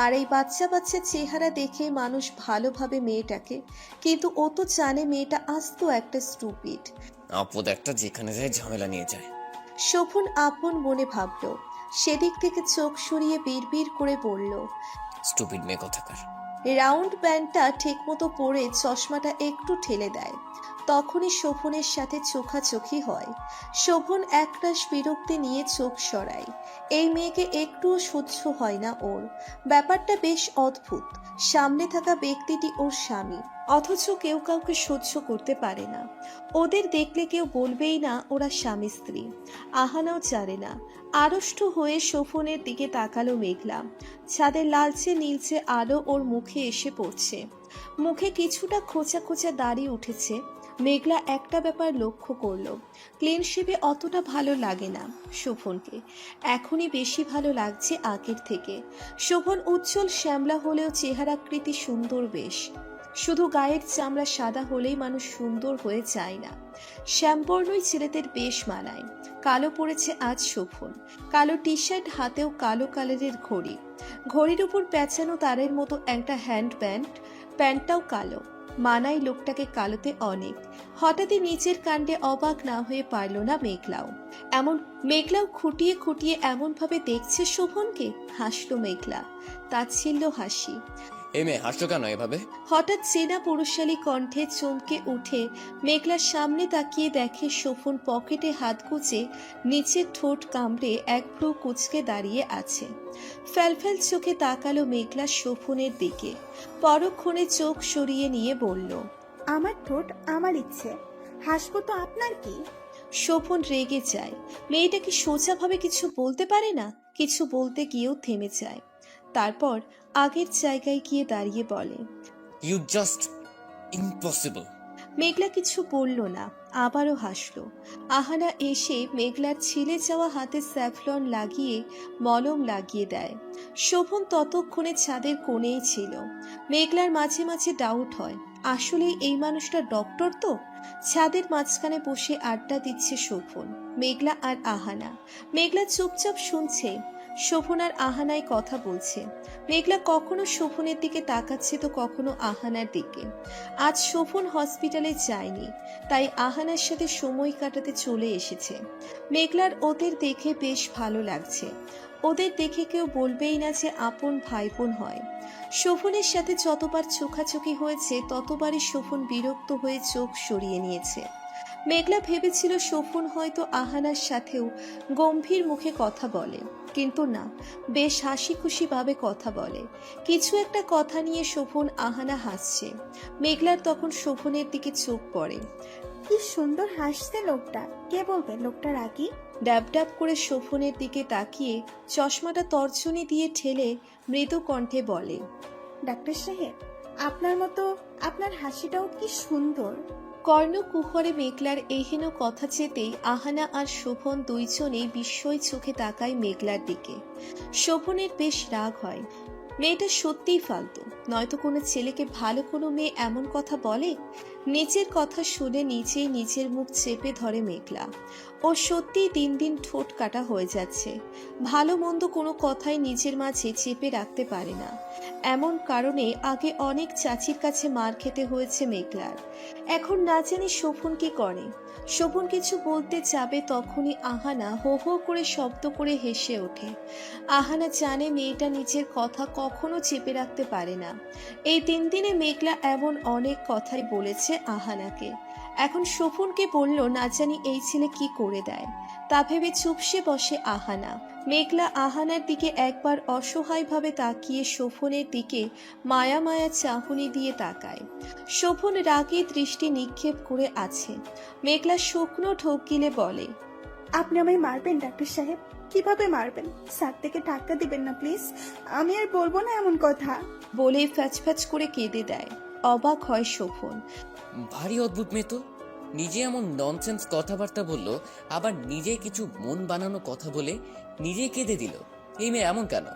Speaker 2: আর এই বাচ্চা বাচ্চা চেহারা দেখে মানুষ ভালোভাবে মেয়েটাকে, কিন্তু ও তো জানে মেয়েটা আস্ত একটা স্টুপিড।
Speaker 1: আপদ একটা, যেখানে যায় ঝামেলা নিয়ে যায়।
Speaker 2: শোভন আপন মনে ভাবল। সেদিক থেকে চোখ সরিয়ে বিড়বিড় করে বলল।
Speaker 1: স্টুপিড মেয়ে কোথাকার।
Speaker 2: রাউন্ড ব্যান্ডটা ঠিকমতো পরে চশমাটা একটু ঠেলে দেয়। তখনই শোভনের সাথে চোখাচোখি হয়। শোভন একরাশ বিরক্তি নিয়ে চোখ সরায়। এই মেয়েকে একটুও সহ্য হয় না ওর। ব্যাপারটা বেশ অদ্ভুত। সামনে থাকা ব্যক্তিটি ওর স্বামী, অথচ কেউ কাউকে সহ্য করতে পারে না। ওদের দেখলে কেউ বলবেই না ওরা স্বামী স্ত্রী। আহানাও জানে না। আড়ষ্ট হয়ে শোভনের দিকে তাকালো মেঘলা। ছাদের লালচে নীলচে আলো ওর মুখে এসে পড়ছে। মুখে কিছুটা খোঁচা খোঁচা দাড়ি উঠেছে। মেঘলা একটা ব্যাপার লক্ষ্য করলো, ক্লিন শেভে অতটা ভালো লাগে না শোভনকে। এখনই বেশি ভালো লাগছে আগের থেকে। শোভন উজ্জ্বল শ্যামলা হলেও চেহারাকৃতি সুন্দর বেশ। শুধু গায়ের চামড়া সাদা হলেই মানুষ সুন্দর হয়ে যায় না। শ্যামবর্ণই ছেলেদের বেশ মানায়। কালো পরেছে আজ শোভন, কালো টি শার্ট, হাতেও কালো কালারের ঘড়ি। ঘড়ির উপর পেঁচানো তারের মতো একটা হ্যান্ড ব্যান্ড, প্যান্টটাও কালো। মানাই লোকটাকে কালোতে অনেক। হঠাৎই নিচের কাণ্ডে অবাক না হয়ে পারল না মেঘলাও। মেঘলাও খুঁটিয়ে খুঁটিয়ে এমনভাবে দেখছে শোভনকে। হাসলো মেঘলা, তাচ্ছিল্য হাসি।
Speaker 1: এই মেয়ে হাসছো কেন এভাবে?
Speaker 2: হঠাৎ চেনা পুরুষালী কণ্ঠে চমকে উঠে মেঘলার সামনে তাকিয়ে দেখে শোভন পকেটে হাত গুজে নিচের ঠোঁট কামড়ে এক ভ্রু কুঁচকে দাঁড়িয়ে আছে। ফ্যালফ্যাল চোখে তাকালো মেঘলা শোভনের দিকে। পরক্ষণে চোখ সরিয়ে নিয়ে বলল।
Speaker 3: আমার ঠোঁট আমার ইচ্ছে, হাসবো তো আপনার কি?
Speaker 2: শোভন রেগে যায়। মেয়েটা কি সোজাভাবে কিছু বলতে পারে না? কিছু বলতে গিয়েও থেমে যায়। তারপর আগের জায়গায় গিয়ে দাঁড়িয়ে বলে,
Speaker 1: ইউ জাস্ট ইম্পসিবল।
Speaker 2: মেঘলা কিছু বলল না, আবারও হাসলো। আহানা এসে মেঘলার ছিলে যাওয়া হাতে স্যাফলন লাগিয়ে মলম লাগিয়ে দেয়। শোভন ততক্ষণে ছাদের কোণেই ছিল। মেঘলার মাঝে মাঝে ডাউট হয়, আসলে এই মানুষটা ডক্টর তো? ছাদের মাঝখানে বসে আড্ডা দিচ্ছে শোভন, মেঘলা আর আহানা। মেঘলা চুপচাপ শুনছে। শোভন আর আহানায় কথা বলছে। মেঘলা কখনো শোভনের দিকে তাকাচ্ছে তো কখনো আহানার দিকে। আজ শোভন হসপিটালে যায়নি, তাই আহানার সাথে সময় কাটাতে চলে এসেছে। মেঘলার ওদের দেখে বেশ ভালো লাগছে। ওদের দেখে কেউ বলবেই না যে আপন ভাই বোন হয়। শোভনের সাথে যতবার চোখাচোখি হয়েছে ততবারই শোভন বিরক্ত হয়ে চোখ সরিয়ে নিয়েছে। মেঘলা ভেবেছিল শোভন হয়তো আহানার সাথেও গম্ভীর মুখে কথা বলে, কিন্তু না, বেশ হাসি খুশি ভাবে কথা বলে। কিছু একটা কথা নিয়ে শোভন আহানা হাসছে। মেঘলার তখন শোভনের দিকে চোখ পড়ে।
Speaker 3: কি সুন্দর হাসছে লোকটা, কে বলবে লোকটা রাগী?
Speaker 2: ড্যাব ড্যাব করে শোভনের দিকে তাকিয়ে চশমাটা তর্জনী দিয়ে ঠেলে মৃদু কণ্ঠে বলে,
Speaker 3: ডাক্তার সাহেব, আপনার মতো আপনার হাসিটাও কি সুন্দর।
Speaker 2: কর্ণকুহরে মেঘলার এহেন কথা চেতেই আহানা আর শোভন দুইজনেই বিস্ময় চোখে তাকায় মেঘলার দিকে। শোভনের বেশ রাগ হয়। মেয়েটা সত্যিই ফালতু, নয়তো কোনো ছেলেকে ভালো কোনো মেয়ে এমন কথা বলে? নিজের কথা শুনে নিজেই নিজের মুখ চেপে ধরে মেঘলা। ও সত্যিই দিন দিন ঠোঁট কাটা হয়ে যাচ্ছে। ভালো মন্দ কোনো কথাই নিজের মাঝে চেপে রাখতে পারে না। এমন কারণে আগে অনেক চাচির কাছে মার খেতে হয়েছে মেঘলার। এখন না জানি শোভন কি করে। শোভন কিছু বলতে যাবে তখনই আহানা হো হো করে শব্দ করে হেসে ওঠে। আহানা জানে মেয়েটা নিজের কথা কখনো চেপে রাখতে পারে না। এই 3 দিনে মেঘলা এমন অনেক কথাই বলেছে আহানাকে। এখন শোভনকে বলল না জানি এই ছেলে কি করে দেয়। তা ভেবে চুপসে বসে আহানা। মেঘলা আহানার দিকে একবার অসহায়ভাবে তাকিয়ে শোভনের দিকে মায়া মায়া চাহনি দিয়ে তাকায়। শোভন রাগে দৃষ্টি নিক্ষেপ করে আছে। মেঘলা শুকনো ঢোক গিলে বলে,
Speaker 3: আপনি আমায় মারবেন ডাক্তার সাহেব? কিভাবে মারবেন? স্যার থেকে টাকা দিবেন না প্লিজ, আমি আর বলবো না এমন কথা।
Speaker 2: বলেই ফ্যাচ ফ্যাচ করে কেঁদে দেয়। অবাক হয় শোভন।
Speaker 1: ভারী অদ্ভুত মেয়ে তো, নিজে এমন ননসেন্স কথাবার্তা বললো, আবার নিজে কিছু মন বানানো কথা বলে নিজে কেঁদে দিল। এই মেয়ে এমন কেন?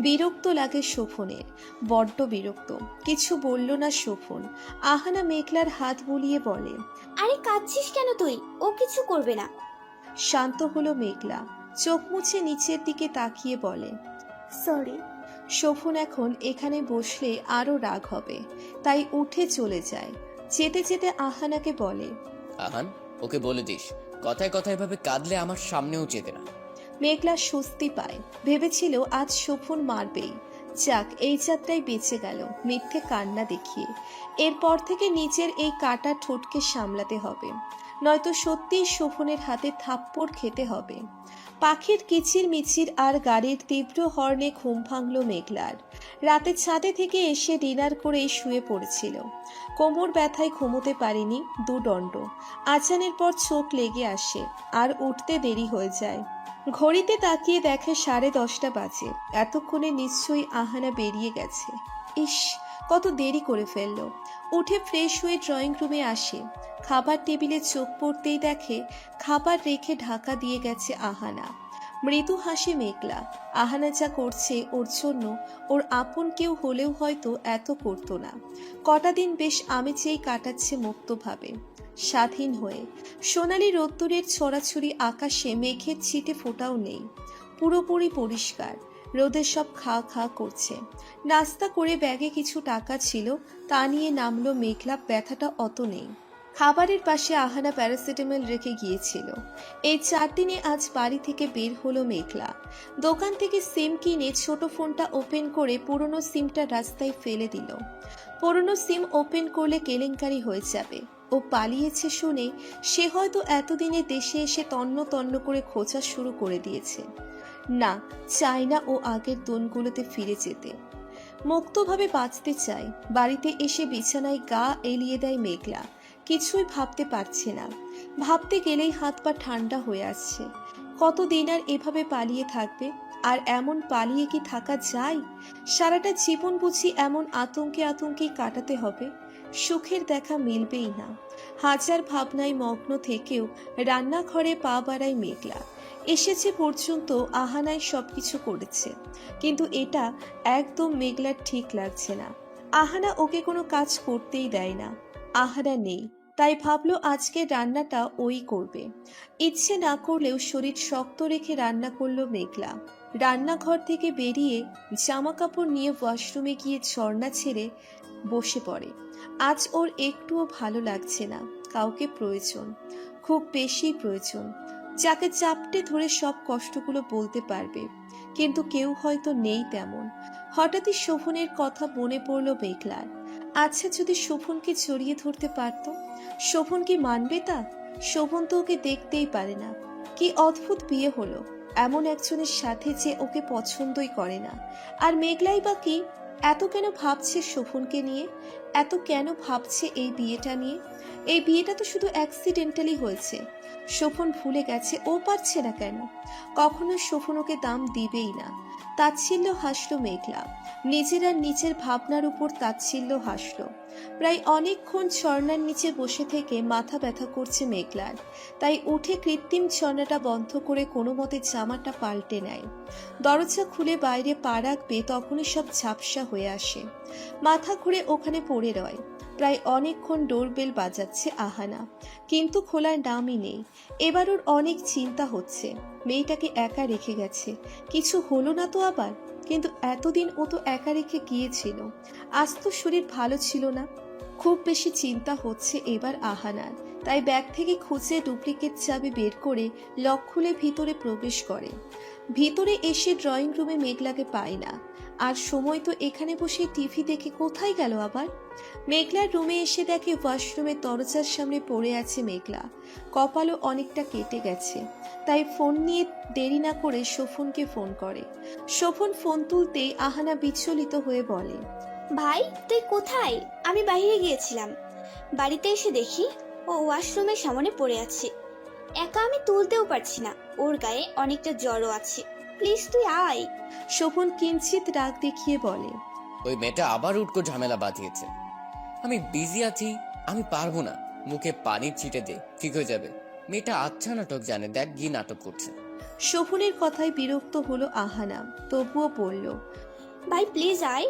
Speaker 2: বিরক্ত লাগে শোভনের, বড্ড বিরক্ত। কিছু বলল না শোভন। আহানা মেঘলার হাত বুলিয়ে বলে,
Speaker 7: আরে কাঁদছিস কেন তুই? ও কিছু করবে না।
Speaker 2: শান্ত হলো মেঘলা। চোখ মুছে নিচের দিকে তাকিয়ে বলে,
Speaker 3: সরি।
Speaker 2: শোভন এখন এখানে বসলে আরো রাগ হবে, তাই উঠে চলে যায়। যেতে যেতে আহানাকে বলে,
Speaker 1: আহান, ওকে বলে দিস কথায় কথায় এভাবে কাঁদলে আমার সামনেও যেতে না।
Speaker 2: মেঘলা স্বস্তি পায়। ভেবেছিল আজ শোভন মারবেই। যাক, এই যাত্রায় বেঁচে গেল মিথ্যে কান্না দেখিয়ে। এরপর থেকে নিজের এই কাটা ঠোঁটকে সামলাতে হবে, নয়তো সত্যিই শোভনের হাতে থাপ্পড় খেতে হবে। পাখির কিচির মিচির আর গাড়ির তীব্র হর্নে ঘুম ভাঙল মেঘলার। রাতে ছাদে থেকে এসে ডিনার করেই শুয়ে পড়েছিল। কোমর ব্যথায় ঘুমোতে পারেনি দুদণ্ড। আজানের পর চোখ লেগে আসে, আর উঠতে দেরি হয়ে যায়। ঘড়িতে তাকিয়ে দেখে 10:30 বাজে। এতক্ষণে নিশ্চয়ই আহানা বেরিয়ে গেছে। ইস, কত দেরি করে ফেললো। উঠে ফ্রেশ হয়ে ড্রয়িং রুমে আসে। খাবার টেবিলে চোখ পড়তেই দেখে খাবার রেখে ঢাকা দিয়ে গেছে আহানা। মৃদু হাসি মেঘলা। আহানা যা করছে ওর জন্য ওর আপন কেউ হলেও হয়তো এত করতো না। কটা দিন বেশ আমেজেই কাটাচ্ছে মুক্তভাবে, স্বাধীন হয়ে। সোনালি রোদ্দুরের ছড়াছড়ি আকাশে মেঘের ছিটে ফোঁটাও নেই। পুরোপুরি পরিষ্কার। রোদে সব খা খা করছে। নাস্তা করে ব্যাগে কিছু টাকা ছিল, তা নিয়ে নামলো মেঘলা। ব্যথাটা অত নেই। খাবারের পাশে আহানা প্যারাসিটামল রেখে গিয়েছিল। এই 4 দিনে আজ বাড়ি থেকে বের হলো মেঘলা। দোকান থেকে সিম কিনে ছোট ফোনটা ওপেন করে পুরনো সিমটা রাস্তায় ফেলে দিল। পুরনো সিম ওপেন করলে কেলেঙ্কারি হয়ে যাবে। ও পালিয়েছে শুনে সে হয়তো এতদিনে দেশে এসে তন্ন তন্ন করে খোঁজা শুরু করে দিয়েছে। না, চায় না ও আগের দিনগুলোতে ফিরে যেতে। মুক্তভাবে বাঁচতে চায়। বাড়িতে এসে বিছানায় গা এলিয়ে দেয় মেঘলা। কিছুই ভাবতে পারছে না। ভাবতে গেলেই হাত পা ঠান্ডা হয়ে আসছে। কতদিন আর এভাবে পালিয়ে থাকবে? আর এমন পালিয়ে কি থাকা যায়? সারাটা জীবন বুঝি এমন আতঙ্কে আতঙ্কেই কাটাতে হবে? সুখের দেখা মিলবেই না। হাজার ভাবনায় মগ্ন থেকেও রান্নাঘরে পা বাড়ায় মেঘলা। এসেছে পর্যন্ত আহানায় সবকিছু করেছে, কিন্তু এটা একদম মেঘলার ঠিক লাগছে না। আহানা ওকে কোনো কাজ করতেই দেয় না। আহানা নেই, তাই ভাবলো আজকে রান্নাটা ওই করবে। ইচ্ছে না করলেও শরীর শক্ত রেখে রান্না করলো মেঘলা। রান্নাঘর থেকে বেরিয়ে জামা কাপড় নিয়ে ওয়াশরুমে গিয়ে ঝর্ণা ছেড়ে বসে পড়ে। আজ ওর একটুও ভালো লাগছে না। কাউকে প্রয়োজন, খুব বেশি প্রয়োজন, যাকে চাপটে ধরে সব কষ্টগুলো বলতে পারবে। কিন্তু কেউ হয়তো নেই তেমন। হঠাৎই শোভনের কথা মনে পড়ল মেঘলার। আচ্ছা, যদি শোভনকে জড়িয়ে ধরতে পারত? শোভন কি মানবে তা? শোভন তো ওকে দেখতেই পারে না। কি অদ্ভুত বিয়ে হলো এমন একজনের সাথে যে ওকে পছন্দই করে না। আর মেঘলাই বা কি? এত কেন ভাবছে শোভনকে নিয়ে, এত কেন ভাবছে এই বিয়েটা নিয়ে? এই বিয়েটা তো শুধু অ্যাক্সিডেন্টালি হয়েছে। শোভন ভুলে গেছে ও পারছে না কেন? কখনো শোভন ওকে দাম দিবেই না। তাচ্ছিল্য হাসলো মেঘলা, নিজের আর নিচের ভাবনার উপর তাচ্ছিল্য হাসলো। প্রায় অনেকক্ষণ ঝর্ণার নিচে বসে থেকে মাথা ব্যথা করছে মেঘলার, তাই উঠে কৃত্রিম ঝর্ণাটা বন্ধ করে কোনো মতে জামাটা পাল্টে নেয়। দরজা খুলে বাইরে পা রাখবে তখনই সব ঝাপসা হয়ে আসে। মাথা ঘুরে ওখানে পড়ে রয়। প্রায় অনেকক্ষণ ডোরবেল বাজাচ্ছে আহানা, কিন্তু খোলার নামই নেই। এবার ওর অনেক চিন্তা হচ্ছে, মেয়েটাকে একা রেখে গেছে, কিছু হলো না তো আবার? কিন্তু এতদিন ও তো একা রেখে গিয়েছিল, আজ তো শরীর ভালো ছিল না। খুব বেশি চিন্তা হচ্ছে এবার আহানার, তাই ব্যাগ থেকে খুঁজে ডুপ্লিকেট চাবি বের করে লক খুলে ভিতরে প্রবেশ করে। ভিতরে এসে ড্রয়িং রুমে মেঘলাকে পায় না। আর সময় তো এখানে বসে টিভি দেখে কোথায় গেল আবার? মেঘলার রুমে এসে দেখে ওয়াশরুমের দরজার সামনে পড়ে আছে মেঘলা, কপালও অনেকটা কেটে গেছে। তাই ফোন নিয়ে দেরি না করে শোভনকে ফোন করে। শোভন ফোন তুলতেই আহানা বিচলিত হয়ে বলে,
Speaker 7: ভাই তুই কোথায়? আমি বাইরে গিয়েছিলাম, বাড়িতে এসে দেখি ও ওয়াশরুমের সামনে পড়ে আছে। একা আমি তুলতেও পারছি না, ওর গায়ে অনেকটা জ্বরও আছে, প্লিজ তুই আয়।
Speaker 2: শোভন কিঞ্চিত রাগ দেখিয়ে বলে,
Speaker 1: ওই মেয়েটা আবার উটকো ঝামেলা বাঁধিয়েছে। আমি বিজি আছি, আমি পারবো না। মুখে পানির ছিটে দে, ঠিক হয়ে যাবে। মেয়েটা আচ্ছা নাটক জানে, দেখ গিয়ে নাটক করছে।
Speaker 2: শোভনের কথায় বিরক্ত হলো আহানা, তবুও বলল,
Speaker 7: ভাই প্লিজ আয়,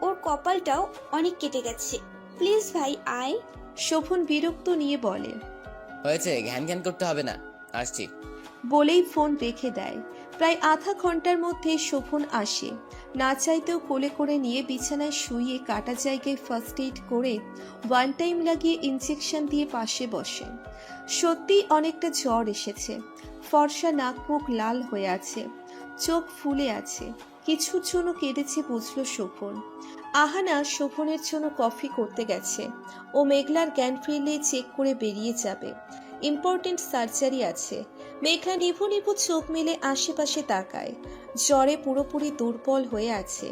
Speaker 7: ওর কপালটাও অনেক কেটে গেছে, প্লিজ ভাই আয়।
Speaker 2: শোভন বিরক্ত নিয়ে বলে,
Speaker 1: হয়েছে, ঘ্যান ঘ্যান করতে হবে না, আসছি।
Speaker 2: বলেই ফোন রেখে দেয়। প্রায় আধা ঘন্টার মধ্যে শোভন আসে। না চাইতেও কোলে করে নিয়ে বিছানায় শুইয়ে কাটা জায়গায় ফার্স্ট এইড করে ওয়ান টাইম লাগিয়ে ইনজেকশন দিয়ে পাশে বসে। সত্যি অনেকটা জ্বর এসেছে, ফর্সা নাক মুখ লাল হয়ে আছে, চোখ ফুলে আছে, কিছুর জন্য কেঁদেছে বুঝলো শোভন। আহানা শোভনের জন্য কফি করতে গেছে। ও মেঘলার জ্ঞান ফিরলে চেক করে বেরিয়ে যাবে, ইম্পর্টেন্ট সার্জারি আছে। মেঘলা নিভু নিভু চোখ মেলে আশেপাশে তাকায়, জ্বরে পুরোপুরি দুর্বল হয়ে আছে।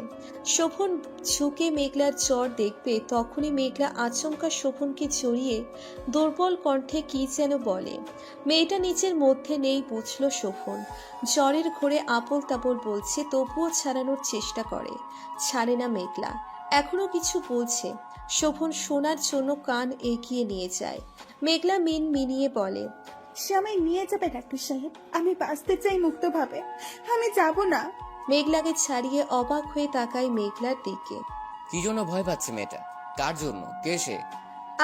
Speaker 2: শোভন ঝুঁকে মেঘলার জ্বর দেখবে তখনই মেঘলা আচমকা শোভনকে জড়িয়ে দুর্বল কণ্ঠে কি যেন বলে। মেয়েটা নিজের মধ্যে নেই বুঝলো শোভন। জ্বরের ঘোরে আবল তাবল বলছে, তবুও ছাড়ানোর চেষ্টা করে, ছাড়ে না মেঘলা। এখনো কিছু বলছে, শোভন শোনার জন্য কান এগিয়ে নিয়ে যায়। মেঘলা মিন মিনিয়ে বলে,
Speaker 3: সে আমায় নিয়ে যাবে ডাক্তার সাহেব, আমি বাঁচতে চাই মুক্তভাবে, আমি যাব না।
Speaker 2: মেঘলাকে ছাড়িয়ে অবাক হয়ে তাকায় মেঘলার দিকে।
Speaker 1: কি জন্য ভয় পাচ্ছে মেয়েটা? কার জন্য? কে সে?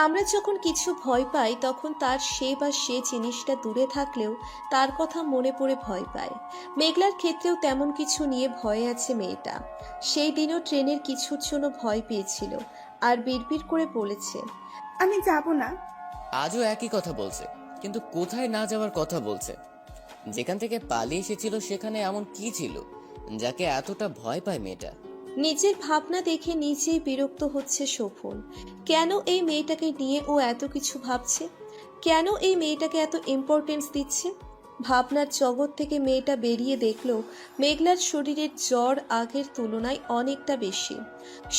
Speaker 2: আমরা যখন কিছু ভয় পাই তখন তার সে বা সে জিনিসটা দূরে থাকলেও তার কথা মনে পড়ে ভয় পায়। মেঘলার ক্ষেত্রেও তেমন কিছু নিয়ে ভয়ে আছে মেয়েটা। সেই দিনও ট্রেনের কিছুর জন্য ভয় পেয়েছিল আর বিড়বিড় করে বলেছে,
Speaker 3: আমি যাব না।
Speaker 1: আজও একই কথা বলছে, কিন্তু কোথায় না যাওয়ার কথা বলছে? যেখান থেকে পালিয়ে এসেছিল সেখানে এমন কি ছিল যাকে এতটা ভয় পায় মেয়েটা?
Speaker 2: নিজের ভাবনা দেখে নিজেই বিরক্ত হচ্ছে শোভন। কেন এই মেয়েটাকে নিয়ে ও এত কিছু ভাবছে? কেন এই মেয়েটাকে এত ইম্পর্টেন্স দিচ্ছে? ভাবনার জগৎ থেকে মেয়েটা বেরিয়ে দেখলো মেঘলার শরীরের জ্বর আগের তুলনায় অনেকটা বেশি।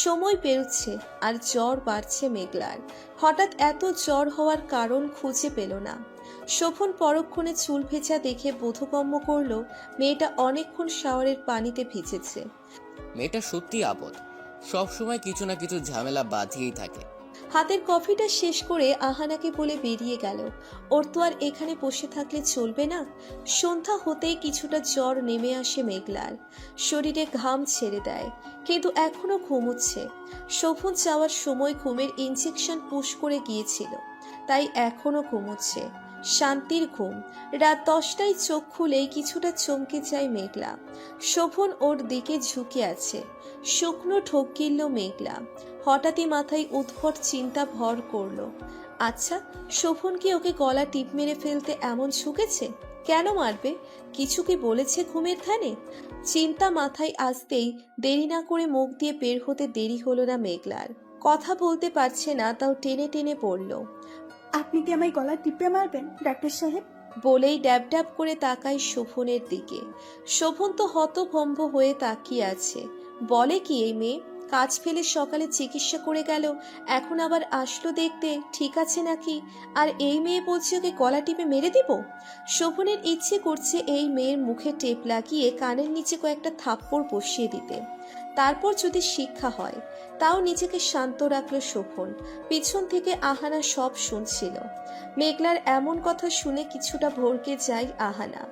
Speaker 2: সময় পেরোচ্ছে আর জ্বর বাড়ছে মেঘলার। হঠাৎ এত জ্বর হওয়ার কারণ খুঁজে পেল না। শোভন পরক্ষণে চুল ভেজা দেখে বোধগম্য করলো মেয়েটা অনেকক্ষণ শাওয়ারের পানিতে ভিজেছে।
Speaker 1: মেয়েটা সত্যি আপদ, সব সময় কিছু না কিছু ঝামেলা বাঁধিয়েই থাকে।
Speaker 2: হাতের কফিটা শেষ করে আহানাকে বলে বেরিয়ে গেল। ওর তো আর এখানে বসে থাকলে চলবে না। সন্ধ্যা হতেই কিছুটা জ্বর নেমে আসে মেঘলার, শরীরে ঘাম ছেড়ে দেয়, কিন্তু এখনো ঘুমোচ্ছে। শোভন যাওয়ার সময় ঘুমের ইনজেকশন পুশ করে গিয়েছিল, তাই এখনো ঘুমোচ্ছে। শান্তির ঘুম। রাত 10টায় চোখ খুলেই কিছুটা চমকে যায় মেঘলা। শোভন ওর দিকে ঝুঁকে আছে, শুকনো ঢোক গিলল মেঘলা। হঠাৎই মাথায় উদ্ভট চিন্তা ভর করলো, আচ্ছা শোভন কি ওকে গলা টিপ মেরে ফেলতে এমন ঝুঁকেছে? কেন মারবে? কিছু কি বলেছে ঘুমের ধ্যানে? চিন্তা মাথায় আসতেই দেরি না করে মুখ দিয়ে বের হতে দেরি হলো না মেঘলার। কথা বলতে পারছে না, তাও টেনে টেনে পড়ল।
Speaker 3: আপনি কি আমায় গলা টিপে মারবেন ডাক্তার সাহেব?
Speaker 2: বলেই ড্যাব ড্যাব করে তাকায় শোভনের দিকে। শোভন তো হতভম্ব হয়ে তাকিয়ে আছে। বলে কি এই মেয়ে? কাজ ফেলে সকালে চিকিৎসা করে গেল, এখন আবার আসলো দেখতে ঠিক আছে নাকি, আর এই মেয়ে বলছে ওকে গলা টিপে মেরে দিব। শোভনের ইচ্ছে করছে এই মেয়ের মুখে টেপ লাগিয়ে কানের নিচে কয়েকটা থাপ্পড় বসিয়ে দিতে, তারপর যদি শিক্ষা হয়। তাও নিজেকে শান্ত রাখলো শোভন। পিছন থেকে আহানা সব শুনছিল। মেঘলার এমন কথা শুনে কিছুটা ভড়কে যায় আহানা।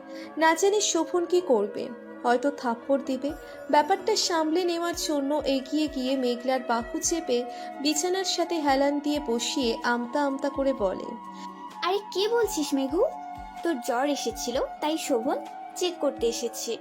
Speaker 2: না জানি শোভন কি করবে, হয়তো থাপ্পড় দিবে। ব্যাপারটা সামলে নেওয়ার জন্য এগিয়ে গিয়ে মেঘলার বাহু চেপে বিছানার সাথে হেলান দিয়ে বসিয়ে আমতা আমতা করে বলে,
Speaker 7: আরে কি বলছিস মেঘু? তোর জ্বর এসেছিল তাই শোভন চেক করতে এসেছে।